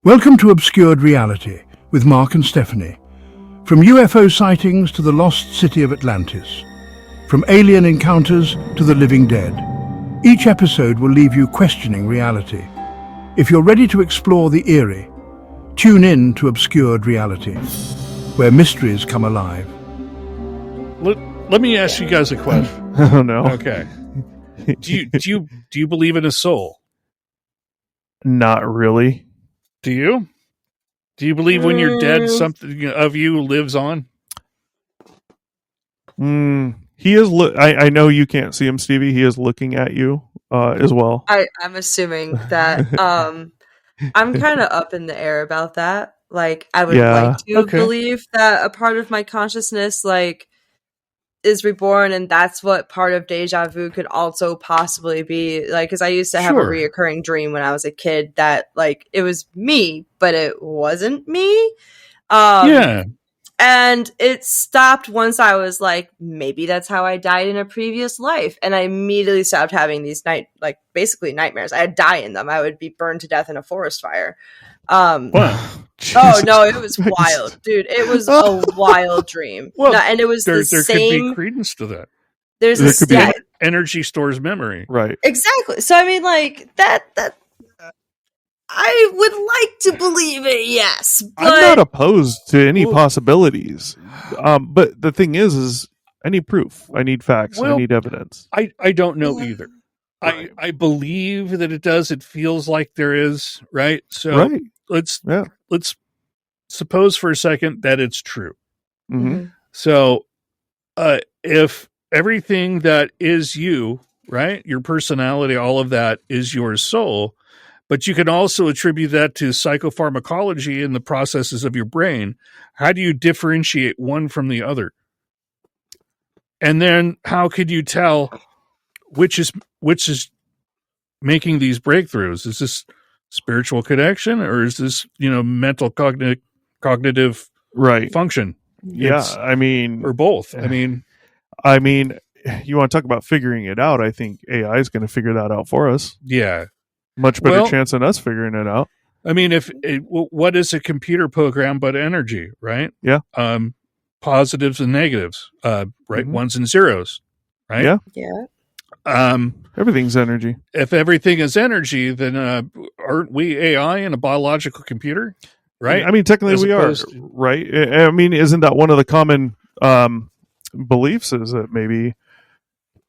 Welcome to Obscured Reality with Mark and Stephanie. From UFO sightings to the lost city of Atlantis, from alien encounters to the living dead, each episode will leave you questioning reality. If you're ready to explore the eerie, tune in to Obscured Reality, where mysteries come alive. Let me ask you guys a question. Oh no. Okay. Do you believe in a soul? Not really. Do you? Do you believe when you're dead, something of you lives on? He is. I know you can't see him, Stevie. He is looking at you as well. I'm assuming that. I'm kind of up in the air about that. Like, I would like to believe that a part of my consciousness, like, is reborn, and that's what part of deja vu could also possibly be. Like, because I used to have a reoccurring dream when I was a kid that, like, it was me, but it wasn't me. And it stopped once I was like, maybe that's how I died in a previous life. And I immediately stopped having these basically nightmares. I'd die in them. I would be burned to death in a forest fire. Oh no, it was wild, dude. It was a wild dream. Well, and it was there same. could be credence to that. There could be energy stores memory, right? Exactly. So I mean, like that. I would like to believe it, yes. But I'm not opposed to any possibilities. But the thing is I need proof. I need facts. I need evidence. I don't know either. Right. I believe that it does. It feels like there is, right? So let's suppose for a second that it's true. Mm-hmm. So if everything that is you, right, your personality, all of that is your soul, but you can also attribute that to psychopharmacology and the processes of your brain. How do you differentiate one from the other? And then how could you tell which is making these breakthroughs? Is this spiritual connection, or is this, mental cognitive function? I mean, or both. I mean, you want to talk about figuring it out? I think AI is going to figure that out for us. Yeah. Much better chance than us figuring it out. I mean, what is a computer program but energy, right? Yeah. Positives and negatives, right? Mm-hmm. Ones and zeros, right? Yeah. Yeah. Everything's energy. If everything is energy, then aren't we AI in a biological computer? Right. I mean, technically we are, right? I mean, isn't that one of the common beliefs, is that maybe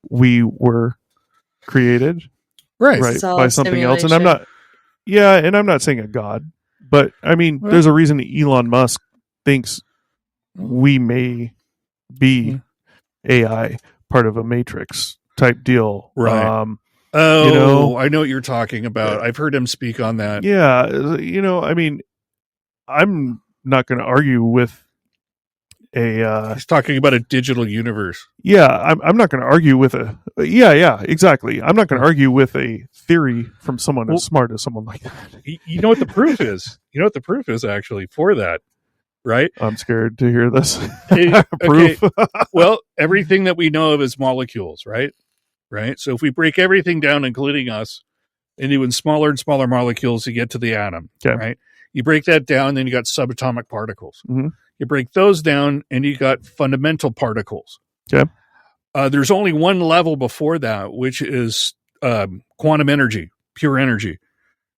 we were created right by something else? And I'm not saying a god, but I mean, there's a reason Elon Musk thinks we may be AI, part of a matrix type deal, right? I know what you're talking about. I've heard him speak on that. Yeah, I mean, I'm not going to argue with he's talking about a digital universe. Yeah, I'm not going to argue with exactly. I'm not going to argue with a theory from someone as smart as someone like that. You know what the proof is? You know what the proof is actually for that, right? I'm scared to hear this. Proof. Well, everything that we know of is molecules, right? Right. So if we break everything down, including us, into even smaller and smaller molecules to get to the atom, right? You break that down, then you got subatomic particles. Mm-hmm. You break those down, and you got fundamental particles. Okay. There's only one level before that, which is quantum energy, pure energy,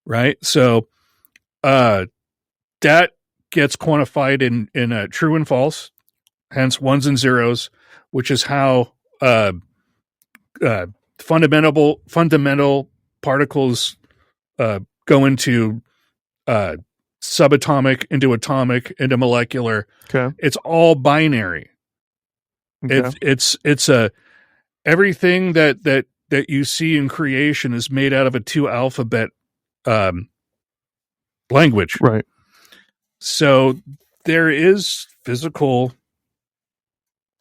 right? So that gets quantified in true and false, hence ones and zeros, which is how fundamental particles go into subatomic, into atomic, into molecular. Okay. It's all binary. Okay. It's everything that you see in creation is made out of a 2 alphabet language. Right. So there is physical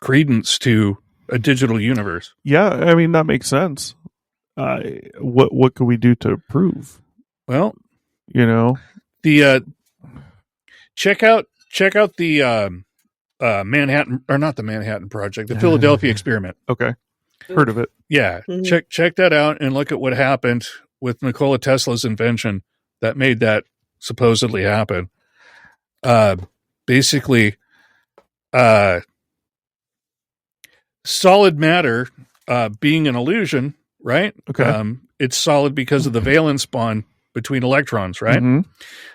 credence to a digital universe. Yeah, I mean, that makes sense. What can we do to prove? Well, the check out the Manhattan, or not the Manhattan Project, the Philadelphia experiment. Okay, heard of it. Yeah, check that out and look at what happened with Nikola Tesla's invention that made that supposedly happen. Basically, solid matter being an illusion, right? Okay. It's solid because of the valence bond between electrons, right? Mm-hmm.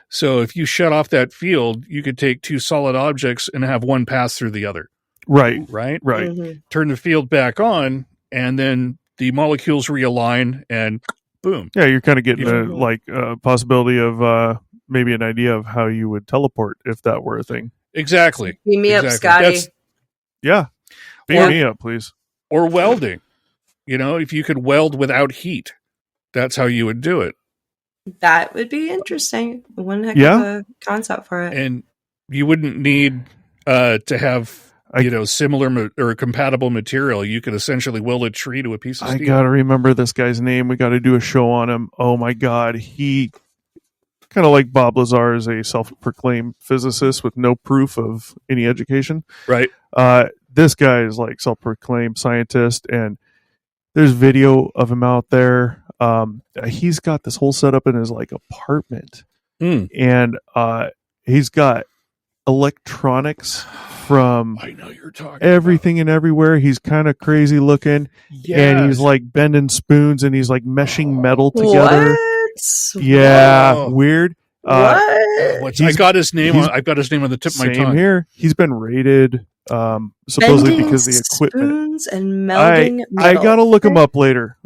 So if you shut off that field, you could take two solid objects and have one pass through the other. Right. Right? Right. Mm-hmm. Turn the field back on, and then the molecules realign, and boom. Yeah, you're kind of getting a possibility of maybe an idea of how you would teleport if that were a thing. Exactly. Beam me up, Scotty. Beam me up, please. Or welding. If you could weld without heat, that's how you would do it. That would be interesting. One heck of a concept for it. And you wouldn't need to have similar or compatible material. You could essentially weld a tree to a piece of steel. I gotta remember this guy's name. We got to do a show on him. Oh my god, he kind of like Bob Lazar is a self-proclaimed physicist with no proof of any education. Right. This guy is like self-proclaimed scientist, and there's video of him out there. He's got this whole setup in his apartment, and he's got electronics from I know you're talking everything and everywhere. He's kind of crazy looking, and he's bending spoons, and he's meshing metal together. What? Yeah, whoa. Weird. What? I got his name. I've got his name on the tip of my tongue. Same here. He's been rated, supposedly Bending because of the equipment. Spoons and melding I gotta look him up later.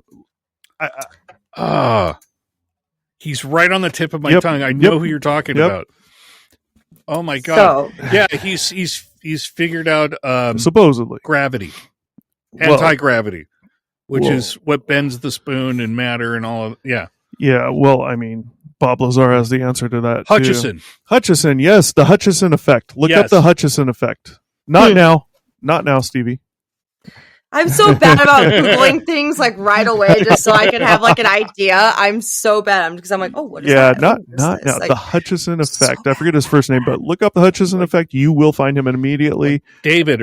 He's right on the tip of my tongue. I know who you're talking about. Oh my god! Yeah, he's figured out supposedly gravity, anti-gravity, which is what bends the spoon and matter and all of Yeah. Well, I mean, Bob Lazar has the answer to that. Hutchison. Too. Hutchison, yes, the Hutchison effect. Look up the Hutchison effect. Not now, Stevie. I'm so bad about Googling things right away just so I can have an idea. I'm so bad because I'm what is that? Not now. The Hutchison effect. I forget his first name, but look up the Hutchison effect. You will find him immediately. David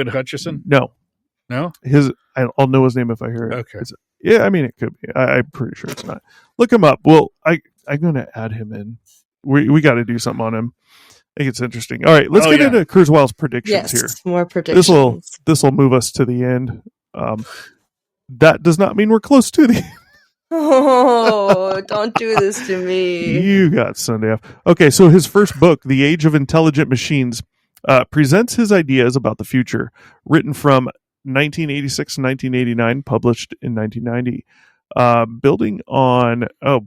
Hutchison? No. I'll know his name if I hear it. Okay. I mean, it could be. I'm pretty sure it's not. Look him up. Well, I'm going to add him in. We got to do something on him. I think it's interesting. All right, let's get into Kurzweil's predictions here. More predictions. This will move us to the end. That does not mean we're close to the end. Oh, don't do this to me. You got Sunday off. Okay, so his first book, The Age of Intelligent Machines, presents his ideas about the future, written from 1986 to 1989, published in 1990. Building on, I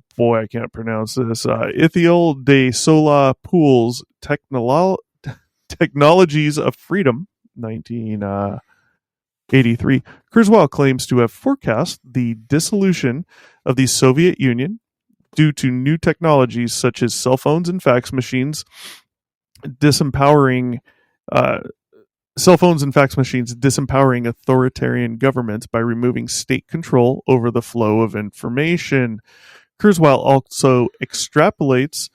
can't pronounce this, Ithiel de Sola Pool's Technologies of Freedom, 1983, Kurzweil claims to have forecast the dissolution of the Soviet Union due to new technologies such as cell phones and fax machines, disempowering authoritarian governments by removing state control over the flow of information. Kurzweil also extrapolates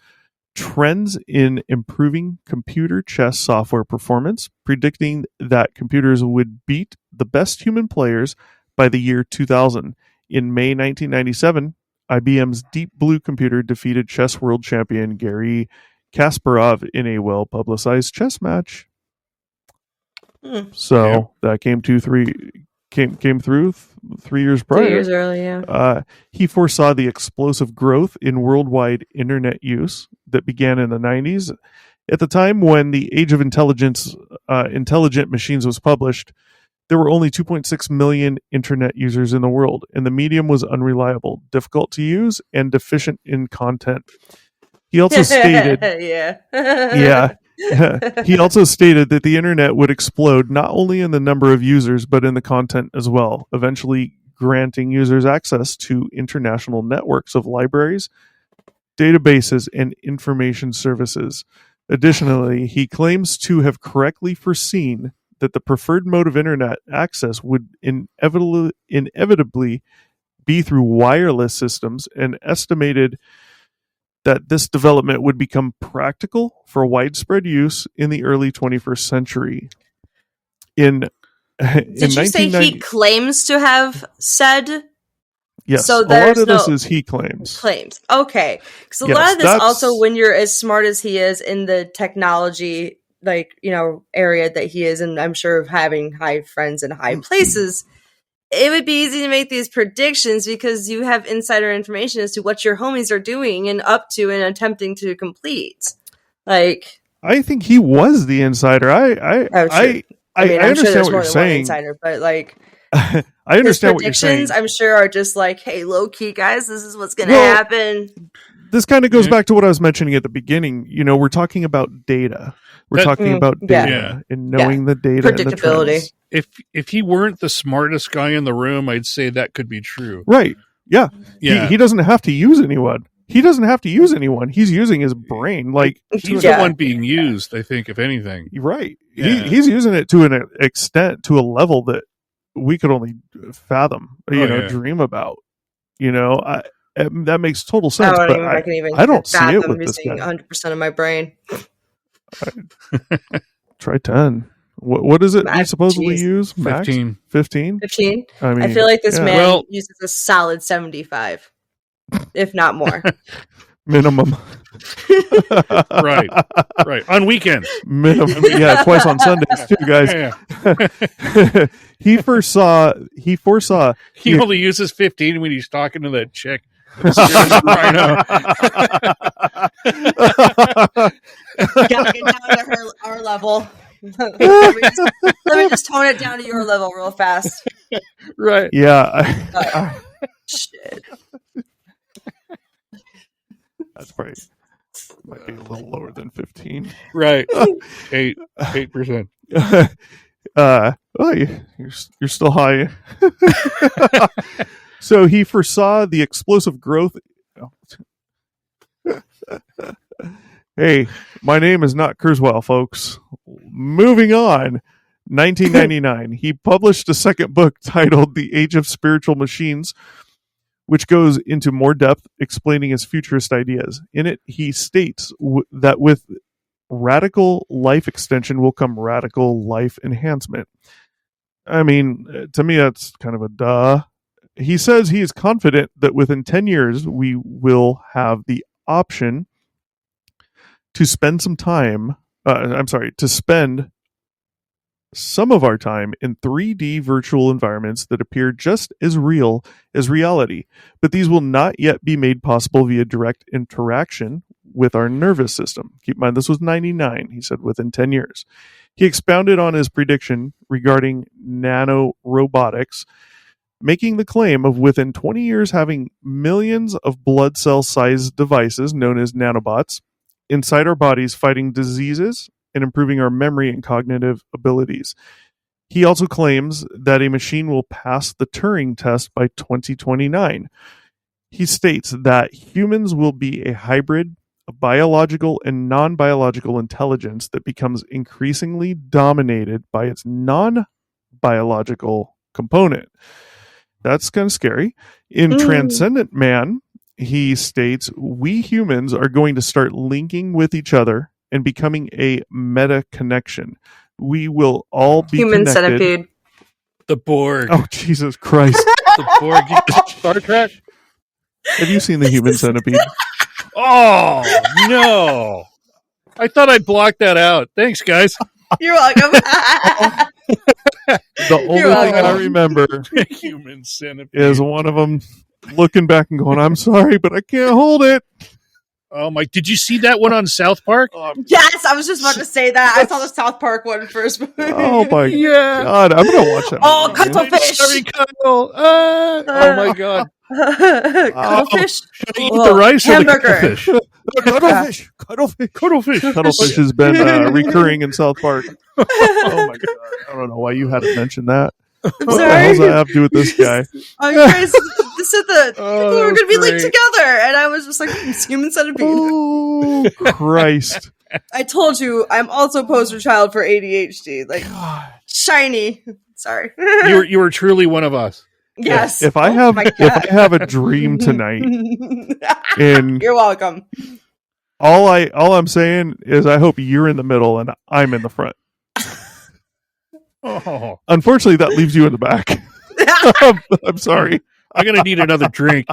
trends in improving computer chess software performance, predicting that computers would beat the best human players by the year 2000. In May 1997, IBM's Deep Blue computer defeated chess world champion Garry Kasparov in a well-publicized chess match. So that came through 3 years prior. 3 years early, yeah. He foresaw the explosive growth in worldwide internet use that began in the 90s. At the time when the Age of Intelligent Machines was published, there were only 2.6 million internet users in the world, and the medium was unreliable, difficult to use, and deficient in content. He also stated, he also stated that the internet would explode not only in the number of users, but in the content as well, eventually granting users access to international networks of libraries, databases, and information services. Additionally, he claims to have correctly foreseen that the preferred mode of internet access would inevitably be through wireless systems, and estimated that this development would become practical for widespread use in the early 21st century. Did you say he claims to have said Yes, so a lot of this is he claims. Okay, because a lot of this also, when you're as smart as he is in the technology, like, area that he is, and I'm sure having high friends in high places, it would be easy to make these predictions because you have insider information as to what your homies are doing and up to and attempting to complete. Like, I think he was the insider. I understand what you're saying. Insider, but like, I understand what you're saying. I'm sure are just like, hey, low key guys, this is what's going to happen. This kind of goes back to what I was mentioning at the beginning. We're talking about data. We're talking about data and knowing the data, predictability. And the if he weren't the smartest guy in the room, I'd say that could be true. Right? Yeah. He doesn't have to use anyone. He's using his brain. Like, he's the one being used, I think, if anything. Right. Yeah. He's using it to an extent, to a level that we could only fathom, dream about. That makes total sense. I don't see it with this guy. 100% of my brain. Try 10. What is it we supposedly use? Max? 15. 15? 15? I feel like this man uses a solid 75, if not more. Minimum. Right. On weekends. Minimum. Yeah, twice on Sundays too, guys. Yeah. He foresaw. He only uses 15 when he's talking to that chick. Gotta get down to our level. Let me just tone it down to your level real fast. Right. Yeah. Shit. That's probably might be a little lower than 15. Right. 8%. You're still high. So he foresaw the explosive growth. Hey, my name is not Kurzweil, folks. Moving on. 1999, he published a second book titled The Age of Spiritual Machines, which goes into more depth explaining his futurist ideas. In it, he states that with radical life extension will come radical life enhancement. I mean, to me, that's kind of a duh. He says he is confident that within 10 years, we will have the option to spend some of our time in 3D virtual environments that appear just as real as reality, but these will not yet be made possible via direct interaction with our nervous system. Keep in mind, this was 99. He said within 10 years. He expounded on his prediction regarding nanorobotics, making the claim of within 20 years having millions of blood cell-sized devices known as nanobots inside our bodies fighting diseases and improving our memory and cognitive abilities. He also claims that a machine will pass the Turing test by 2029. He states that humans will be a hybrid of biological and non-biological intelligence that becomes increasingly dominated by its non-biological component. That's kind of scary. In Transcendent Man, he states, we humans are going to start linking with each other and becoming a meta connection. We will all be human connected. Centipede. The Borg. Oh, Jesus Christ. The Borg. Star Trek? Have you seen the Human Centipede? Oh, no. I thought I'd block that out. Thanks, guys. You're welcome. The only thing I remember Human Centipede is one of them looking back and going, I'm sorry, but I can't hold it. Oh my! Did you see that one on South Park? Yes, I was just about to say that. I saw the South Park one first. Oh my God! I'm gonna watch that. Oh, cuttlefish! Oh my God! Cuttlefish. Should I eat the rice hamburger. Or the cuttlefish? Cuttlefish has been recurring in South Park. Oh my God! I don't know why you hadn't mentioned that. I'm what sorry. the hell does that have to do with this guy? Oh, you guys said that we were going to be linked together, and I was just like, Human Centipede. Oh, Christ. I told you, I'm also poster child for ADHD. Like, God. Shiny. Sorry. You were truly one of us. Yes. If I have a dream tonight, and you're welcome. All I'm saying is I hope you're in the middle and I'm in the front. Oh. Unfortunately, that leaves you in the back. I'm sorry. I'm gonna need another drink.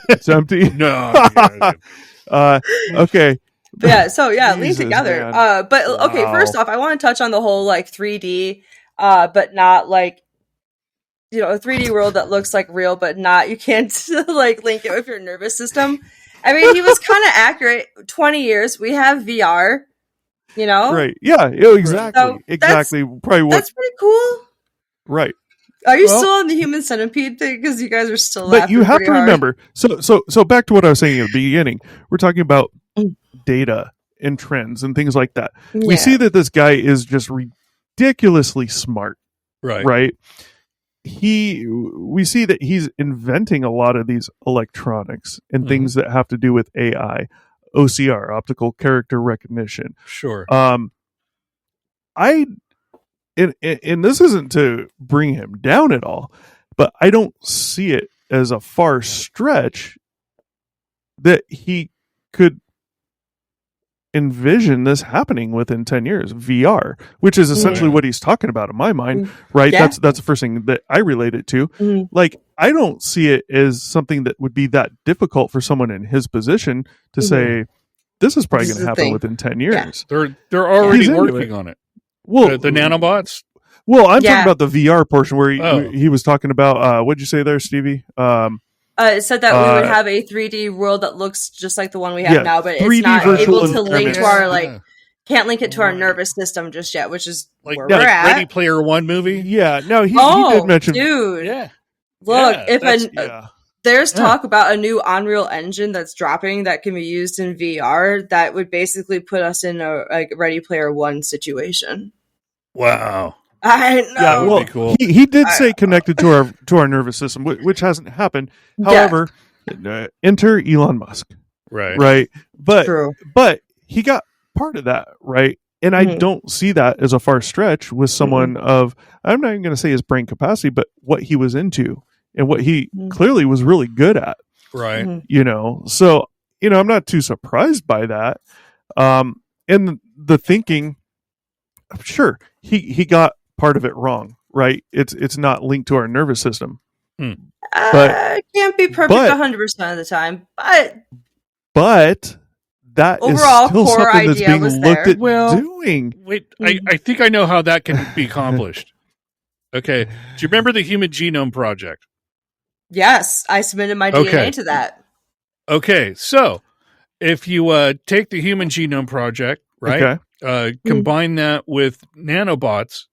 It's empty. No. Okay. Lean together. But okay, first off, I want to touch on the whole like 3D, but not like, a 3D world that looks like real, but not, you can't like link it with your nervous system. I mean, he was kind of accurate. 20 years, we have VR, Right. Yeah, exactly. So exactly. Probably what. That's pretty cool. Right. Are you still on the human centipede thing? Because you guys are still laughing. But you have to remember, so back to what I was saying at the beginning, we're talking about data and trends and things like that. Yeah. We see that this guy is just ridiculously smart. Right. We see that he's inventing a lot of these electronics and things that have to do with AI, OCR, optical character recognition. Sure. And this isn't to bring him down at all, but I don't see it as a far stretch that he could envision this happening within 10 years. VR, which is essentially what he's talking about in my mind, right? Yeah. That's the first thing that I relate it to. Like, I don't see it as something that would be that difficult for someone in his position to say, this is probably going to happen within 10 years. Yeah. They're already working on it. Well, the nanobots. Well, I'm talking about the VR portion where he was talking about. What'd you say there, Stevie? It said that we would have a 3D world that looks just like the one we have now, but it's not able to link to our can't link it to our nervous system just yet, which is like where we're at. Ready Player One movie. Yeah, no, he did mention, dude. Yeah, look, there's talk about a new Unreal Engine that's dropping that can be used in VR that would basically put us in a Ready Player One situation. Wow. I know. Yeah, well, cool. he did say connected to our nervous system, which hasn't happened. However, enter Elon Musk, right. But he got part of that, right? And I don't see that as a far stretch with someone of, I'm not even going to say his brain capacity, but what he was into and what he clearly was really good at, right? So I'm not too surprised by that. And the thinking, sure, he got part of it wrong, right? It's not linked to our nervous system. But it can't be perfect 100% of the time. But that overall is still core something that's being looked at doing. Wait, I think I know how that can be accomplished. Okay. Do you remember the Human Genome Project? Yes, I submitted my DNA to that. Okay, so if you take the Human Genome Project, right? Combine that with nanobots,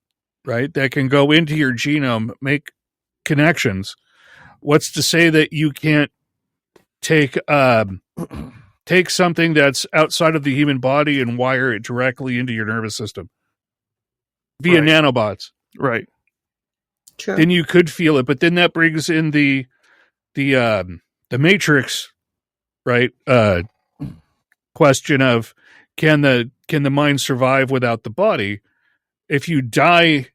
right, that can go into your genome, make connections. What's to say that you can't take something that's outside of the human body and wire it directly into your nervous system via nanobots? Right. True. Then you could feel it, but then that brings in the Matrix, right? Question of can the mind survive without the body? If you die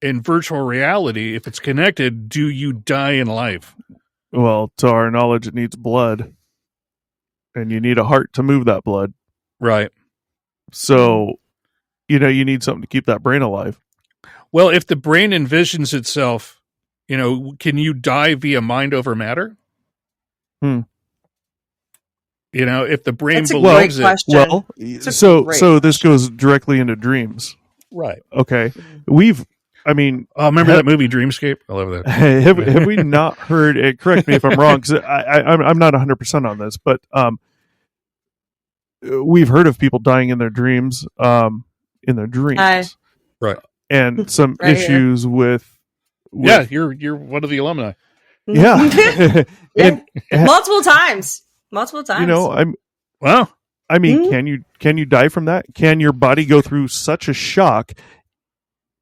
in virtual reality, if it's connected, do you die in life? Well, to our knowledge, it needs blood, and you need a heart to move that blood. Right. So, you need something to keep that brain alive. Well, if the brain envisions itself, can you die via mind over matter? If the brain believes it. Well, so this goes directly into dreams. Right. Okay. Remember that movie Dreamscape? I love that. Have we not heard it? Correct me if I'm wrong, because I'm not 100% on this, but we've heard of people dying in their dreams, right? And some issues with. Yeah, you're one of the alumni. Yeah, and multiple times. Can you die from that? Can your body go through such a shock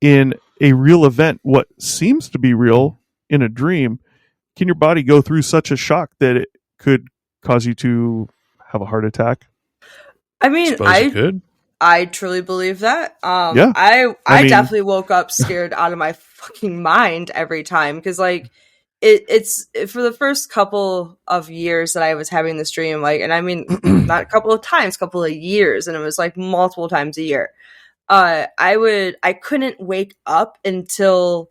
in a real event, what seems to be real in a dream? Can your body go through such a shock that it could cause you to have a heart attack? I truly believe that. I definitely woke up scared out of my fucking mind every time, because it's for the first couple of years that I was having this dream, not a couple of times, couple of years, and it was multiple times a year. I couldn't wake up until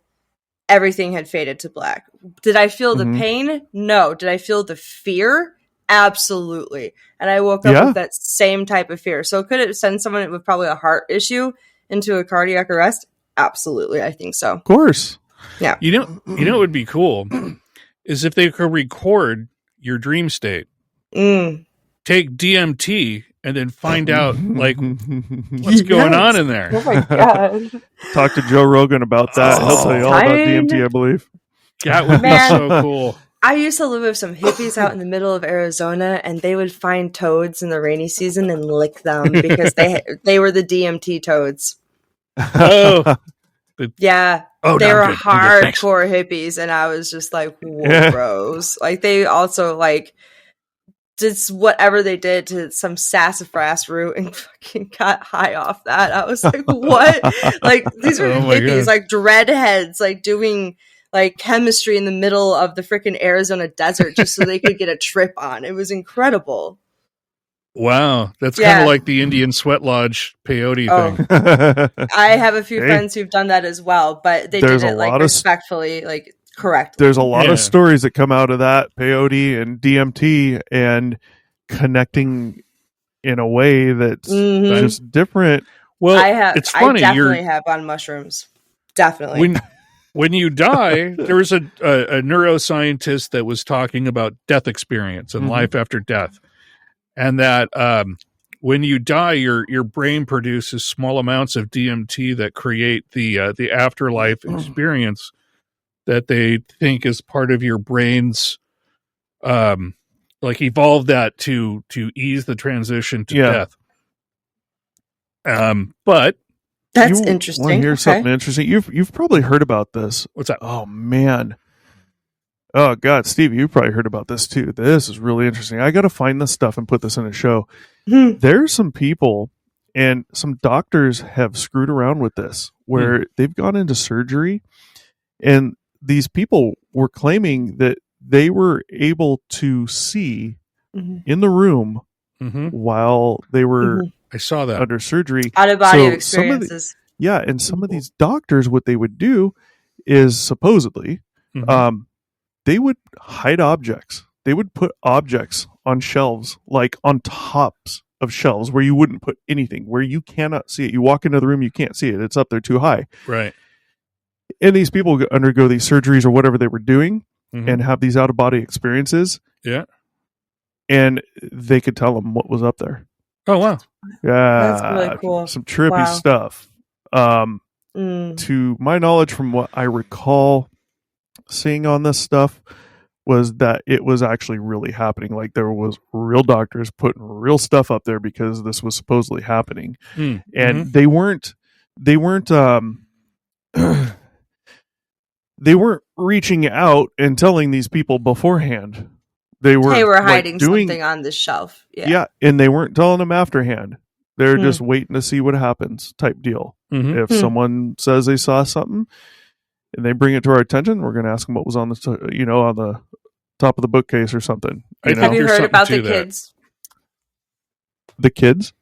everything had faded to black. Did I feel the pain? No. Did I feel the fear? Absolutely. And I woke up with that same type of fear. So could it send someone with probably a heart issue into a cardiac arrest? Absolutely. I think so. Of course. Yeah. You know what would be cool is if they could record your dream state. Take DMT and then find out like what's going on in there. Oh my god! Talk to Joe Rogan about that. He'll tell you all about DMT, I believe. That would be so cool. I used to live with some hippies out in the middle of Arizona, and they would find toads in the rainy season and lick them because they were the DMT toads. Oh, yeah. Oh, they no, were I'm good. Hardcore hippies, and I was just like, whoa, bros. Like, they also, like, did whatever they did to some sassafras root and fucking got high off that. I was like, what? Like, these are hippies, like, dreadheads, like, doing, like, chemistry in the middle of the freaking Arizona desert just so they could get a trip on. It was incredible. Wow, that's kind of like the Indian sweat lodge peyote thing. I have a few friends who've done that as well, but they did it like respectfully, like correctly. There's a lot of stories that come out of that peyote and DMT and connecting in a way that's just different. Well, it's funny. I definitely have on mushrooms. Definitely. When you die, there was a neuroscientist that was talking about death experience and life after death. And that when you die, your brain produces small amounts of DMT that create the afterlife experience that they think is part of your brain's like evolve that to ease the transition to death. But that's interesting. Want to hear something interesting? You've probably heard about this. What's that? Oh man. Oh, God, Steve, you probably heard about this, too. This is really interesting. I got to find this stuff and put this in a show. There's some people and some doctors have screwed around with this where they've gone into surgery, and these people were claiming that they were able to see in the room while they were I saw that under surgery. Out-of-body experiences. And some of these doctors, what they would do is supposedly... they would hide objects. They would put objects on shelves, like on tops of shelves where you wouldn't put anything, where you cannot see it. You walk into the room, you can't see it. It's up there too high. Right. And these people undergo these surgeries or whatever they were doing and have these out-of-body experiences. Yeah. And they could tell them what was up there. Oh, wow. Yeah. That's really cool. Some trippy stuff. To my knowledge, from what I recall seeing on this stuff, was that it was actually really happening. Like, there was real doctors putting real stuff up there because this was supposedly happening. And they weren't they weren't reaching out and telling these people beforehand. They were hiding something on the shelf. Yeah, and they weren't telling them afterhand. They're just waiting to see what happens, type deal. If someone says they saw something and they bring it to our attention, we're going to ask them what was on the on the top of the bookcase or something. Have you heard about the kids? The kids?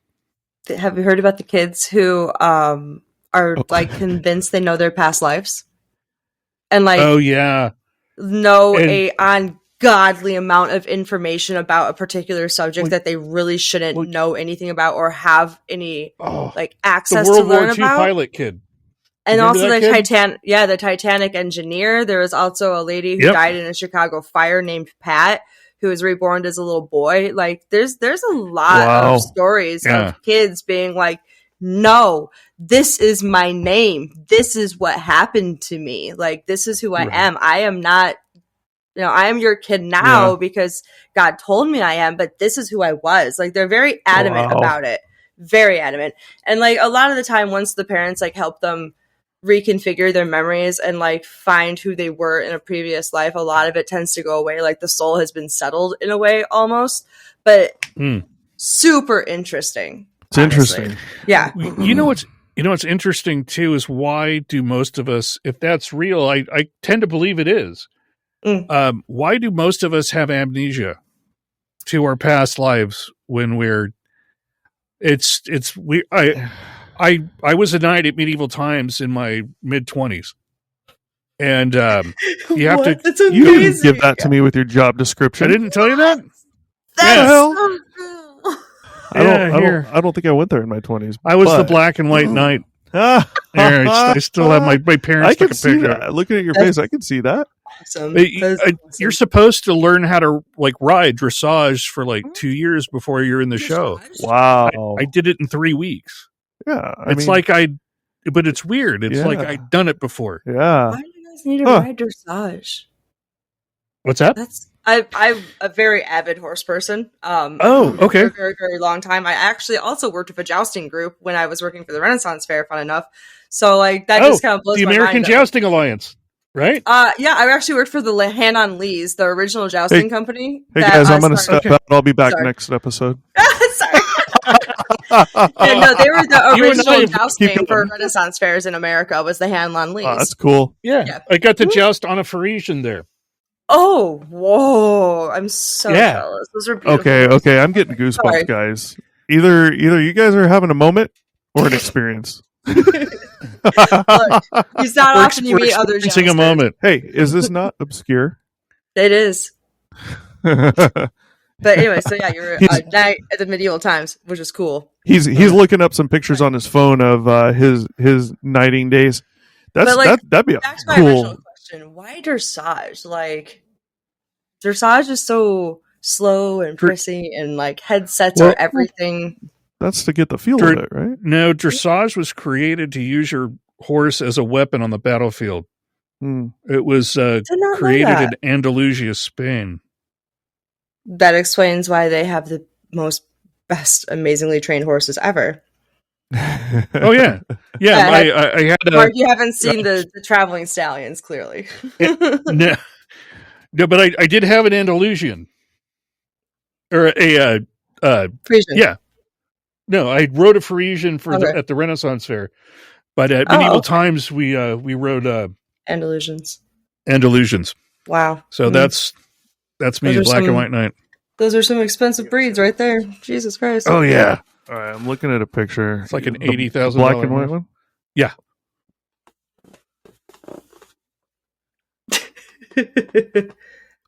Have you heard about the kids who are like convinced they know their past lives? And like, know a ungodly amount of information about a particular subject that they really shouldn't know anything about or have any like access to learn about. World War II pilot kid. And also the Titanic engineer. There was also a lady who died in a Chicago fire named Pat, who was reborn as a little boy. Like, there's a lot of stories of kids being like, no, this is my name. This is what happened to me. Like, this is who I am. I am not, I am your kid now because God told me I am, but this is who I was. Like, they're very adamant about it. Very adamant. And like, a lot of the time, once the parents like help them reconfigure their memories and like find who they were in a previous life, a lot of it tends to go away. Like, the soul has been settled in a way almost, but super interesting. It's honestly interesting. Yeah. You know what's interesting too is, why do most of us, if that's real, I tend to believe it is. Why do most of us have amnesia to our past lives when I was a knight at medieval times in my mid-20s, And you have to. That's you didn't give that to me with your job description. I didn't tell you that. That's so cool. I don't think I went there in my 20s. I was the black and white knight. I still have my parents. I can see that. Looking at your face, I can see that. Awesome. You're supposed to learn how to like ride dressage for like 2 years before you're in the show. Wow. I did it in 3 weeks. Yeah. But it's weird. It's like I'd done it before. Yeah. Why do you guys need to ride dressage? What's that? I'm a very avid horse person. Okay. For a very, very long time. I actually also worked with a jousting group when I was working for the Renaissance Fair, fun enough. So like that just kind of blows the my American mind. Jousting Alliance, right? Yeah, I actually worked for the Hand-on Lees, the original jousting company. Hey guys, I'm going to step out. I'll be back next episode. Sorry. No, they were the original jousting for Renaissance fairs in America. Was the Hand-on Lees? Oh, that's cool. Yeah, I got to joust on a Parisian there. Oh, whoa! I'm so jealous. Those are beautiful. Okay. I'm getting goosebumps, guys. Either you guys are having a moment or an experience. Look, it's not often you meet other jousters. A moment. Hey, is this not obscure? It is. But anyway, so yeah, you're knight at the medieval times, which is cool. He's looking up some pictures on his phone of his knighting days. That'd be back to my original question. Why dressage? Like dressage is so slow and prissy, and like headsets are everything. That's to get the feel of it, right? No, dressage was created to use your horse as a weapon on the battlefield. It was created in Andalusia, Spain. That explains why they have the best, amazingly trained horses ever. Oh yeah. I had. Mark, you haven't seen the traveling stallions, clearly. No, but I did have an Andalusian or a Frisian. Yeah. No, I rode a Parisian at the Renaissance Fair, but at medieval times we rode Andalusians. So Wow. that's me, black and white knight. Those are some expensive breeds right there. Jesus Christ. Oh yeah. All right, I'm looking at a picture. It's like an $80,000 black and white one. Yeah.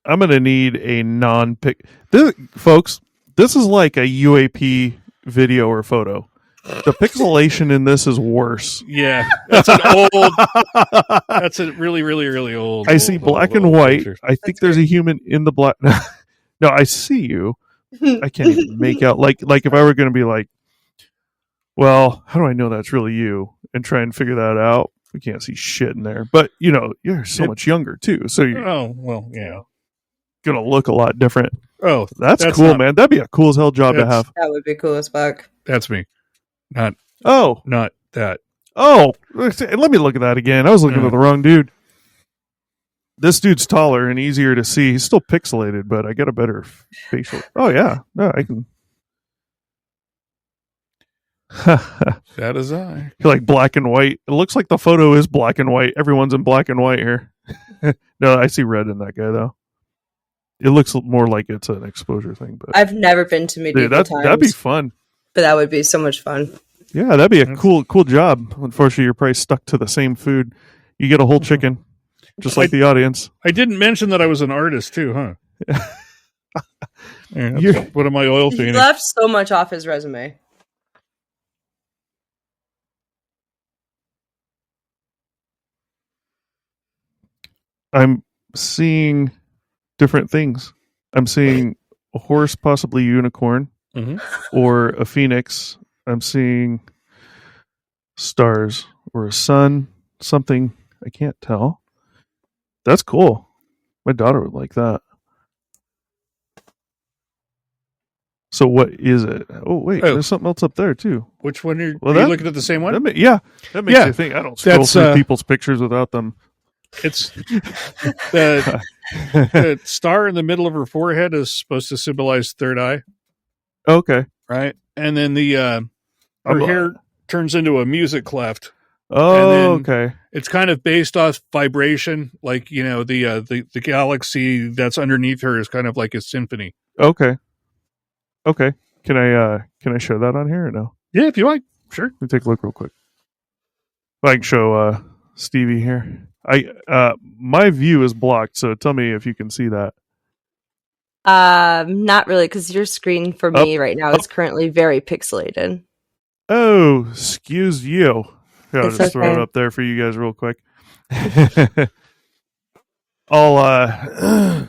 I'm gonna need a non-pic. Folks, this is like a UAP video or photo. The pixelation in this is worse. Yeah, that's an old. That's a really, really, really old. I see black and white. Picture. I think there's a human in the black. No, I see you. I can't even make out. Like if I were going to be like, well, how do I know that's really you? And try and figure that out. We can't see shit in there. But you're so much younger too. So you're gonna look a lot different. Oh, that's cool, man. That'd be a cool as hell job to have. That would be cool as fuck. That's me. Not that. Oh, let me look at that again. I was looking at the wrong dude. This dude's taller and easier to see. He's still pixelated, but I got a better facial. Oh yeah, no, I can. That is I. Like black and white. It looks like the photo is black and white. Everyone's in black and white here. No, I see red in that guy though. It looks more like it's an exposure thing. But I've never been to medieval times. That'd be fun. But that would be so much fun. Yeah, that'd be a cool job. Unfortunately, you're probably stuck to the same food. You get a whole chicken, just like the audience. I didn't mention that I was an artist too, huh? What am I oil painting? He left so much off his resume. I'm seeing different things. I'm seeing a horse, possibly unicorn, or a phoenix. I'm seeing stars or a sun, something I can't tell. That's cool. My daughter would like that. So what is it? Oh wait, there's something else up there too. Which one are you looking at? The same one? That makes me think. I don't scroll through people's pictures without them. It's the star in the middle of her forehead is supposed to symbolize third eye. Okay. Right. And then her hair turns into a music cleft. Oh, okay. It's kind of based off vibration, like the galaxy that's underneath her is kind of like a symphony. Okay. Can I show that on here or no? Yeah, if you like. Sure. Let me take a look real quick. I can show Stevie here. My view is blocked, so tell me if you can see that. Not really, because your screen for me right now is currently very pixelated. Oh, excuse you. Yeah, I'll just throw it up there for you guys real quick. I'll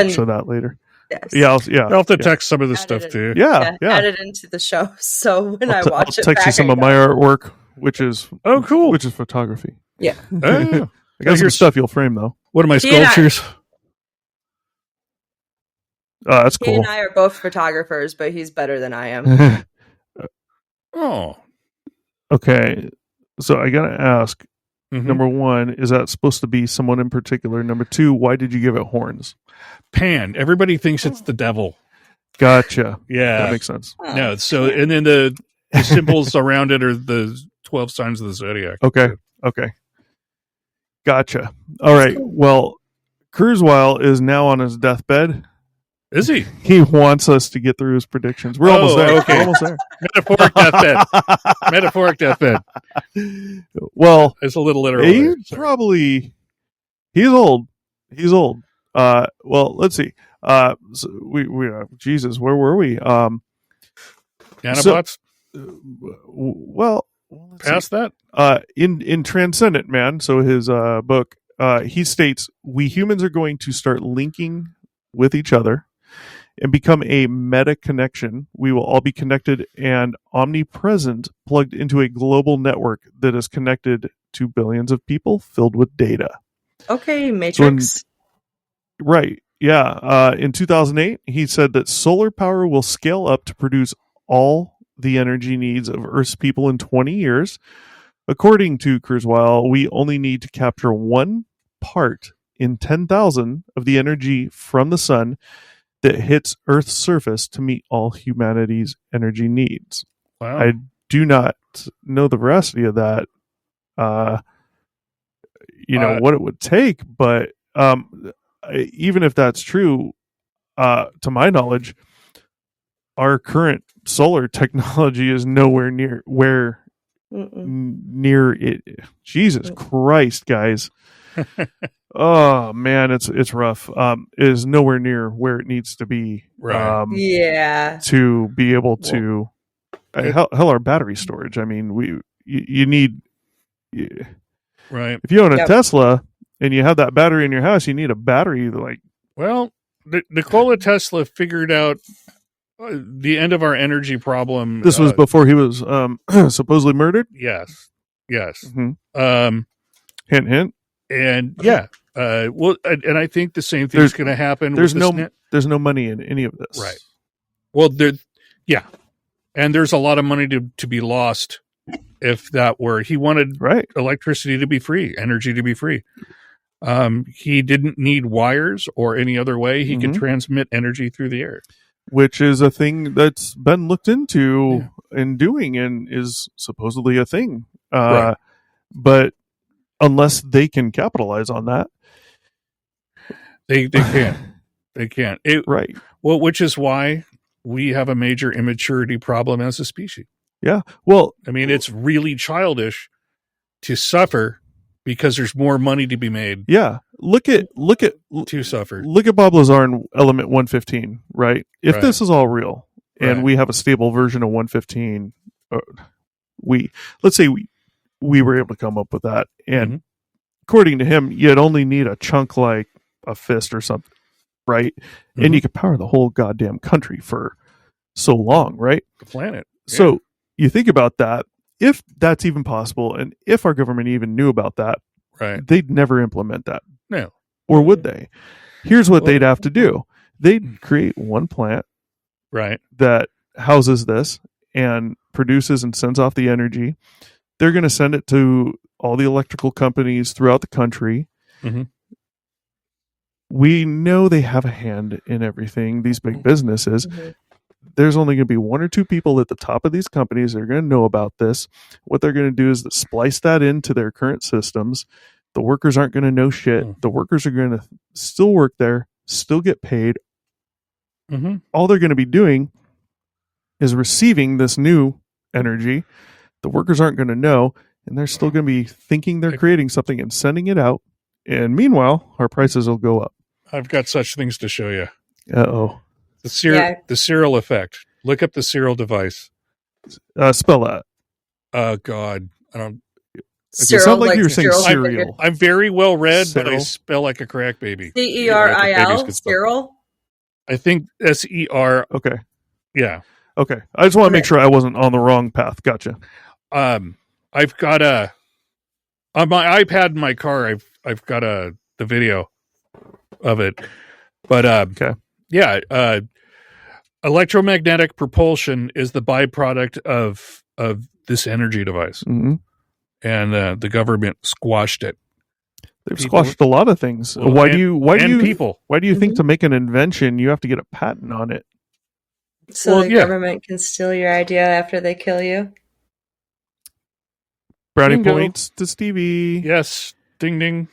show that later. Yes. I'll have to text some of the stuff to you. Yeah. Add it into the show, so when I watch it, I'll text you some of my artwork, which is cool, which is photography. Yeah. I got some stuff you'll frame though. What are my sculptures? That's cool. He and I are both photographers, but he's better than I am. Oh. Okay. So I gotta ask. Number one, is that supposed to be someone in particular? Number two, why did you give it horns? Pan. Everybody thinks it's the devil. Gotcha. Yeah. That makes sense. No, so and then the symbols around it are the 12 signs of the zodiac. Okay. Gotcha. All right. Well, Kurzweil is now on his deathbed. Is he? He wants us to get through his predictions. We're almost there. Okay. We're almost there. Metaphoric deathbed. Well, it's a little literal. He's old. He's old. Well, let's see. So we Jesus, where were we? Nanobots? Well, past that? In Transcendent Man, so his book, he states we humans are going to start linking with each other and become a meta connection. We will all be connected and omnipresent, plugged into a global network that is connected to billions of people filled with data. Okay, Matrix. Right. Yeah. In 2008, he said that solar power will scale up to produce all the energy needs of Earth's people in 20 years. According to Kurzweil, we only need to capture 1 part in 10,000 of the energy from the sun that hits Earth's surface to meet all humanity's energy needs. Wow. I do not know the veracity of that, what it would take, but even if that's true, to my knowledge, our current solar technology is nowhere near near it. Jesus Christ, guys. Oh man, it's rough. Is nowhere near where it needs to be. Right. To be able to hell our battery storage. I mean, you need right. If you own a Tesla and you have that battery in your house, you need a battery like. Well, Nikola Tesla figured out the end of our energy problem. This was before he was supposedly murdered. Yes. Mm-hmm. Hint, hint. And and I think the same thing is going to happen. There's no money in any of this, right? Well, and there's a lot of money to be lost if that were. He wanted electricity to be free, energy to be free. He didn't need wires or any other way. He could transmit energy through the air, which is a thing that's been looked into and doing, and is supposedly a thing. But unless they can capitalize on that, they can't. They can't. Right. Well, which is why we have a major immaturity problem as a species. Yeah. Well, I mean, it's really childish to suffer because there's more money to be made. Yeah. Look at to suffer. Look at Bob Lazar in Element 115, right? If this is all real and we have a stable version of 115, let's say we were able to come up with that, and according to him, you'd only need a chunk like a fist or something, right? And you could power the whole goddamn country for so long, right? The planet. Yeah. So you think about that. If that's even possible, and if our government even knew about that, they'd never implement that. No. Or would they? Here's what they'd have to do. They'd create one plant that houses this and produces and sends off the energy. They're going to send it to all the electrical companies throughout the country. We know they have a hand in everything, these big businesses. There's only going to be 1 or 2 people at the top of these companies that are going to know about this. What they're going to do is splice that into their current systems. The workers aren't going to know shit. The workers are going to still work there, still get paid. All they're going to be doing is receiving this new energy. The workers aren't going to know, and they're still going to be thinking they're creating something and sending it out. And meanwhile, our prices will go up. I've got such things to show you. Uh-oh. The Cyril effect. Look up the Cyril device. Spell that. Oh, God. I don't... Okay, sound like you're saying cereal. I'm very well read, but I spell like a crack baby. Ceril? Cyril? I think SER. Okay. Yeah. Okay. I just want to make sure I wasn't on the wrong path. Gotcha. I've got on my iPad in my car, I've got the video of it. But okay. Yeah, electromagnetic propulsion is the byproduct of this energy device. Mm-hmm. And the government squashed it. They've squashed a lot of things. Well, why do you think Mhm. to make an invention you have to get a patent on it? So the government can steal your idea after they kill you? Brownie points to Stevie. Yes. Ding ding.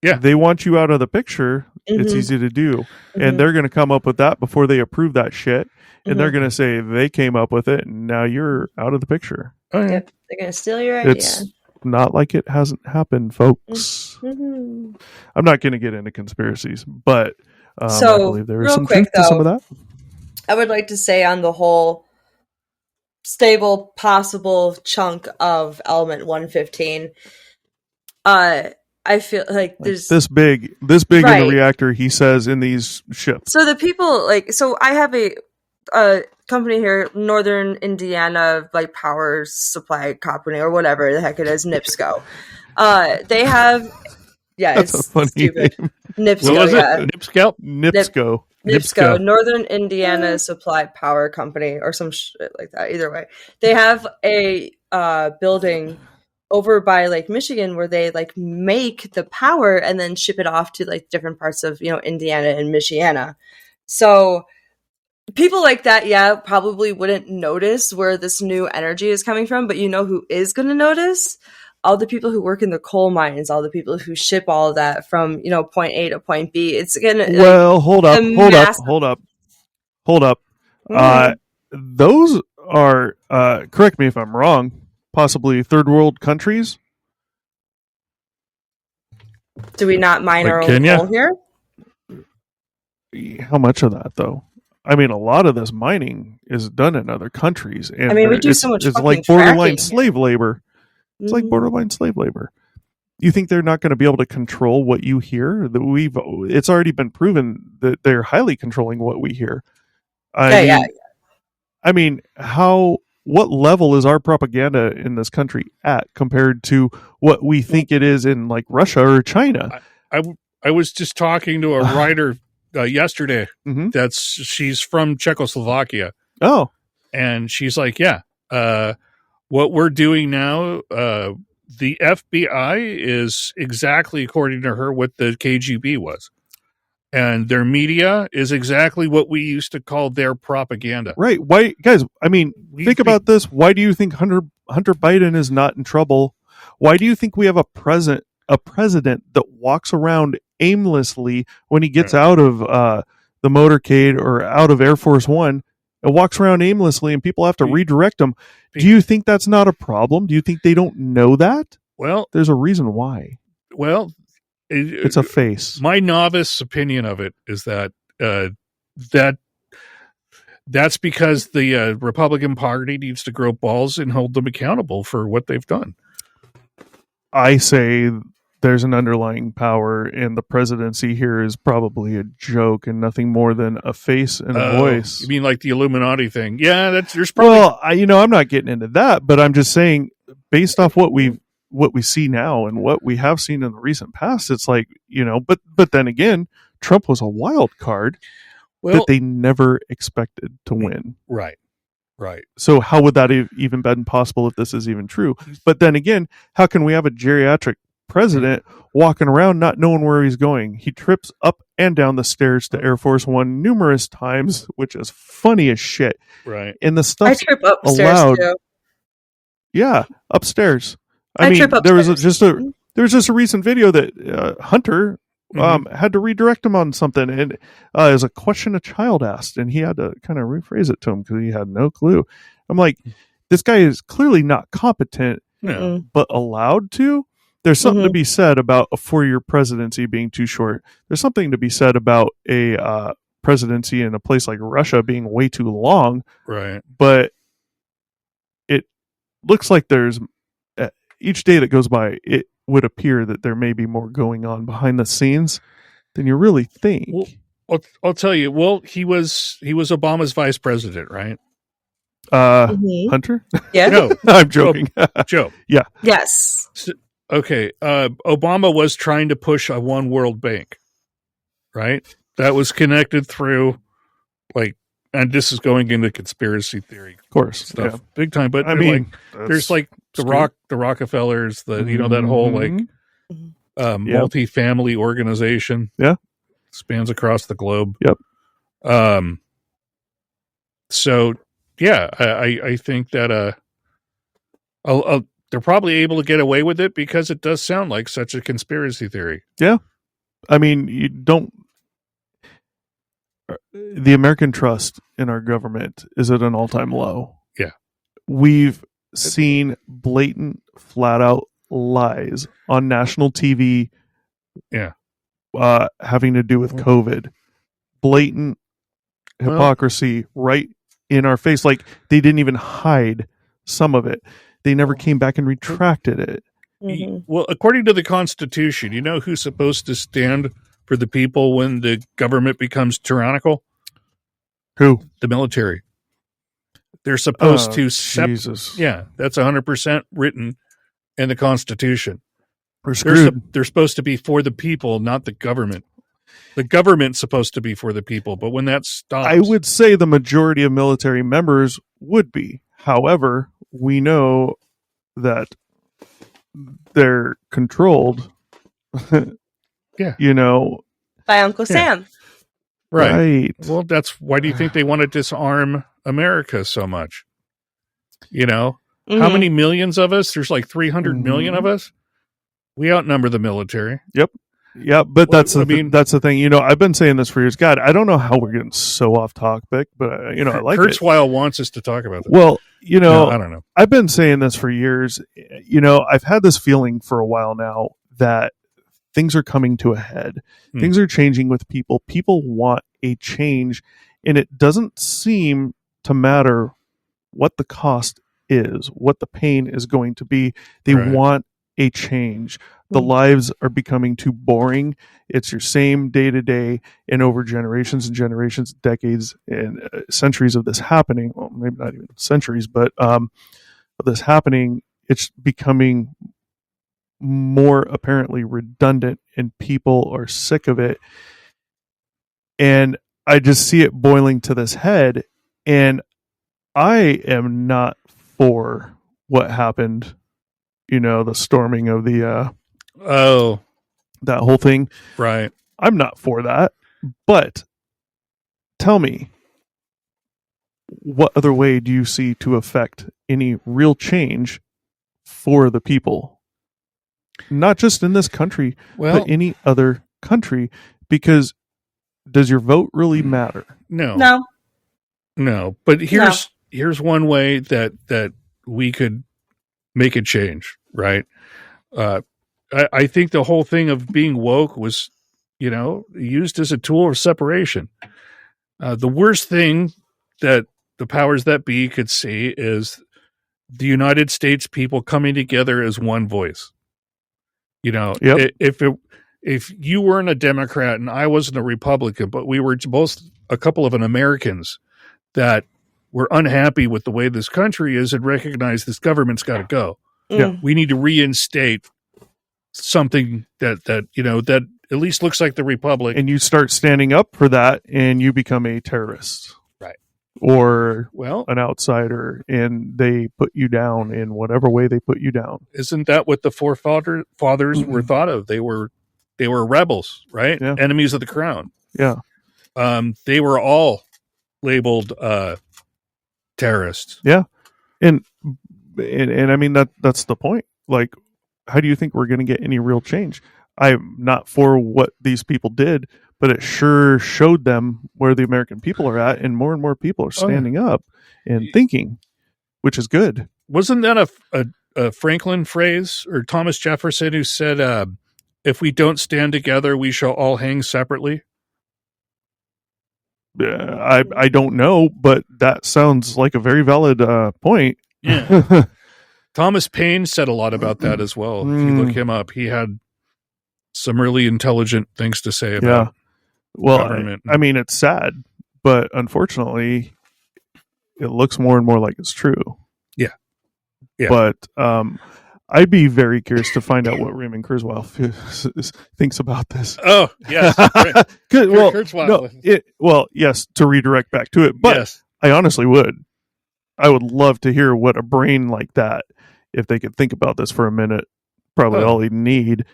Yeah. They want you out of the picture. Mm-hmm. It's easy to do. Mm-hmm. And they're going to come up with that before they approve that shit. And they're going to say they came up with it and now you're out of the picture. Oh, yeah. Yep. They're going to steal your idea. It's not like it hasn't happened, folks. Mm-hmm. I'm not going to get into conspiracies, but I believe there is some quick, truth to some of that. I would like to say on the whole stable possible chunk of element 115, I feel like there's this big in the reactor, he says, in these ships. So the people I have a company here, Northern Indiana power supply company or whatever the heck it is, NIPSCO. They have that's it's a funny stupid name. NIPSCO. What was it? NIPSCO. Northern Indiana Supply Power Company or some shit like that. Either way, they have a building over by Lake Michigan where they make the power and then ship it off to different parts of Indiana and Michiana. So people like that, probably wouldn't notice where this new energy is coming from, but who is going to notice? All the people who work in the coal mines, all the people who ship all of that from, point A to point B. It's going to... Well, hold up. Mm-hmm. Those are, correct me if I'm wrong, possibly third world countries. Do we not mine our own coal here? How much of that, though? I mean, a lot of this mining is done in other countries. And we do so much it's like borderline slave labor. It's like borderline slave labor. You think they're not going to be able to control what you hear? It's already been proven that they're highly controlling what we hear. I mean, what level is our propaganda in this country at compared to what we think it is in Russia or China? I was just talking to a writer yesterday. Mm-hmm. She's from Czechoslovakia. Oh, and she's like, what we're doing now, the FBI is exactly, according to her, what the KGB was. And their media is exactly what we used to call their propaganda. Right. Why, guys, I mean, think about this. Why do you think Hunter Biden is not in trouble? Why do you think we have a president that walks around aimlessly when he gets out of the motorcade or out of Air Force One and walks around aimlessly and people have to redirect him? Do you think that's not a problem? Do you think they don't know that? Well, there's a reason why. Well, it's a face. My novice opinion of it is that that's because the Republican Party needs to grow balls and hold them accountable for what they've done. I say there's an underlying power, and the presidency here is probably a joke and nothing more than a face and a voice. You mean like the Illuminati thing? Yeah, there's probably. Well, I'm not getting into that, but I'm just saying, based off what we see now and what we have seen in the recent past, it's like, but then again, Trump was a wild card that they never expected to win. Right. So how would that even been possible if this is even true? But then again, how can we have a geriatric president walking around not knowing where he's going? He trips up and down the stairs to Air Force One numerous times, which is funny as shit. Right. And the stuff I trip upstairs too. Yeah, upstairs. I mean, there was just a recent video that Hunter had to redirect him on something, and it was a question a child asked, and he had to kind of rephrase it to him because he had no clue. I'm like, this guy is clearly not competent, but allowed to. There's something to be said about a 4-year presidency being too short. There's something to be said about a presidency in a place like Russia being way too long. Right. But it looks like there's each day that goes by, it would appear that there may be more going on behind the scenes than you really think. Well, I'll tell you. Well, he was Obama's vice president, right? Hunter? Yeah. No, I'm joking. Joe. Yeah. Yes. Okay. Obama was trying to push a one world bank, right? That was connected through, and this is going into conspiracy theory, of course, stuff, big time. But there's the Rockefellers, that whole multi-family organization, spans across the globe. Yep. So yeah, I think that they're probably able to get away with it because it does sound like such a conspiracy theory. Yeah. I mean, you don't. The American trust in our government is at an all-time low. Yeah. We've seen blatant, flat-out lies on national TV. Yeah. Having to do with COVID. Blatant hypocrisy right in our face. Like, they didn't even hide some of it. They never came back and retracted it. Mm-hmm. Well, according to the Constitution, you know who's supposed to stand for the people when the government becomes tyrannical? Who? The military. They're supposed to... Jesus. Yeah, that's 100% written in the Constitution. We're screwed. They're supposed to be for the people, not the government. The government's supposed to be for the people, but when that stops... I would say the majority of military members would be. However, we know that they're controlled... Yeah. By Uncle Sam. Right. Well, that's why do you think they want to disarm America so much? How many millions of us? There's like 300 million of us. We outnumber the military. Yep. Yeah, but that's the thing. I've been saying this for years. God, I don't know how we're getting so off topic, but I like Kurzweil wants us to talk about that. Well, no, I don't know. I've been saying this for years. I've had this feeling for a while now that things are coming to a head. Things are changing with people. People want a change, and it doesn't seem to matter what the cost is, what the pain is going to be. They want a change. The lives are becoming too boring. It's your same day to day, and over generations and generations, decades and centuries of this happening. Well, maybe not even centuries, but of this happening, it's becoming more apparently redundant, and people are sick of it. And I just see it boiling to this head, and I am not for what happened, the storming of the that whole thing. Right. I'm not for that. But tell me, what other way do you see to affect any real change for the people? Not just in this country, but any other country, because does your vote really matter? No. But here's one way that we could make a change, right? I think the whole thing of being woke was, used as a tool of separation. The worst thing that the powers that be could see is the United States people coming together as one voice. If you weren't a Democrat and I wasn't a Republican, but we were both a couple of Americans that were unhappy with the way this country is and recognize this government's got to go. Yeah. We need to reinstate something that at least looks like the Republic. And you start standing up for that, and you become a terrorist. Right. Or an outsider, and they put you down in whatever way they put you down. Isn't that what the forefathers were thought of? They were rebels, right? Yeah. Enemies of the crown. Yeah. They were all labeled terrorists. Yeah. And I mean, that's the point. Like, how do you think we're going to get any real change? I'm not for what these people did, but it sure showed them where the American people are at, and more people are standing up and thinking, which is good. Wasn't that Franklin phrase or Thomas Jefferson who said, if we don't stand together, we shall all hang separately? I don't know, but that sounds like a very valid point. Yeah. Thomas Paine said a lot about that as well. If you look him up, he had some really intelligent things to say about government. I mean, it's sad, but unfortunately, it looks more and more like it's true. Yeah. But I'd be very curious to find out what Raymond Kurzweil thinks about this. Oh, yes. Yes, to redirect back to it. But yes. I honestly would. I would love to hear what a brain like that, if they could think about this for a minute, probably all he'd need.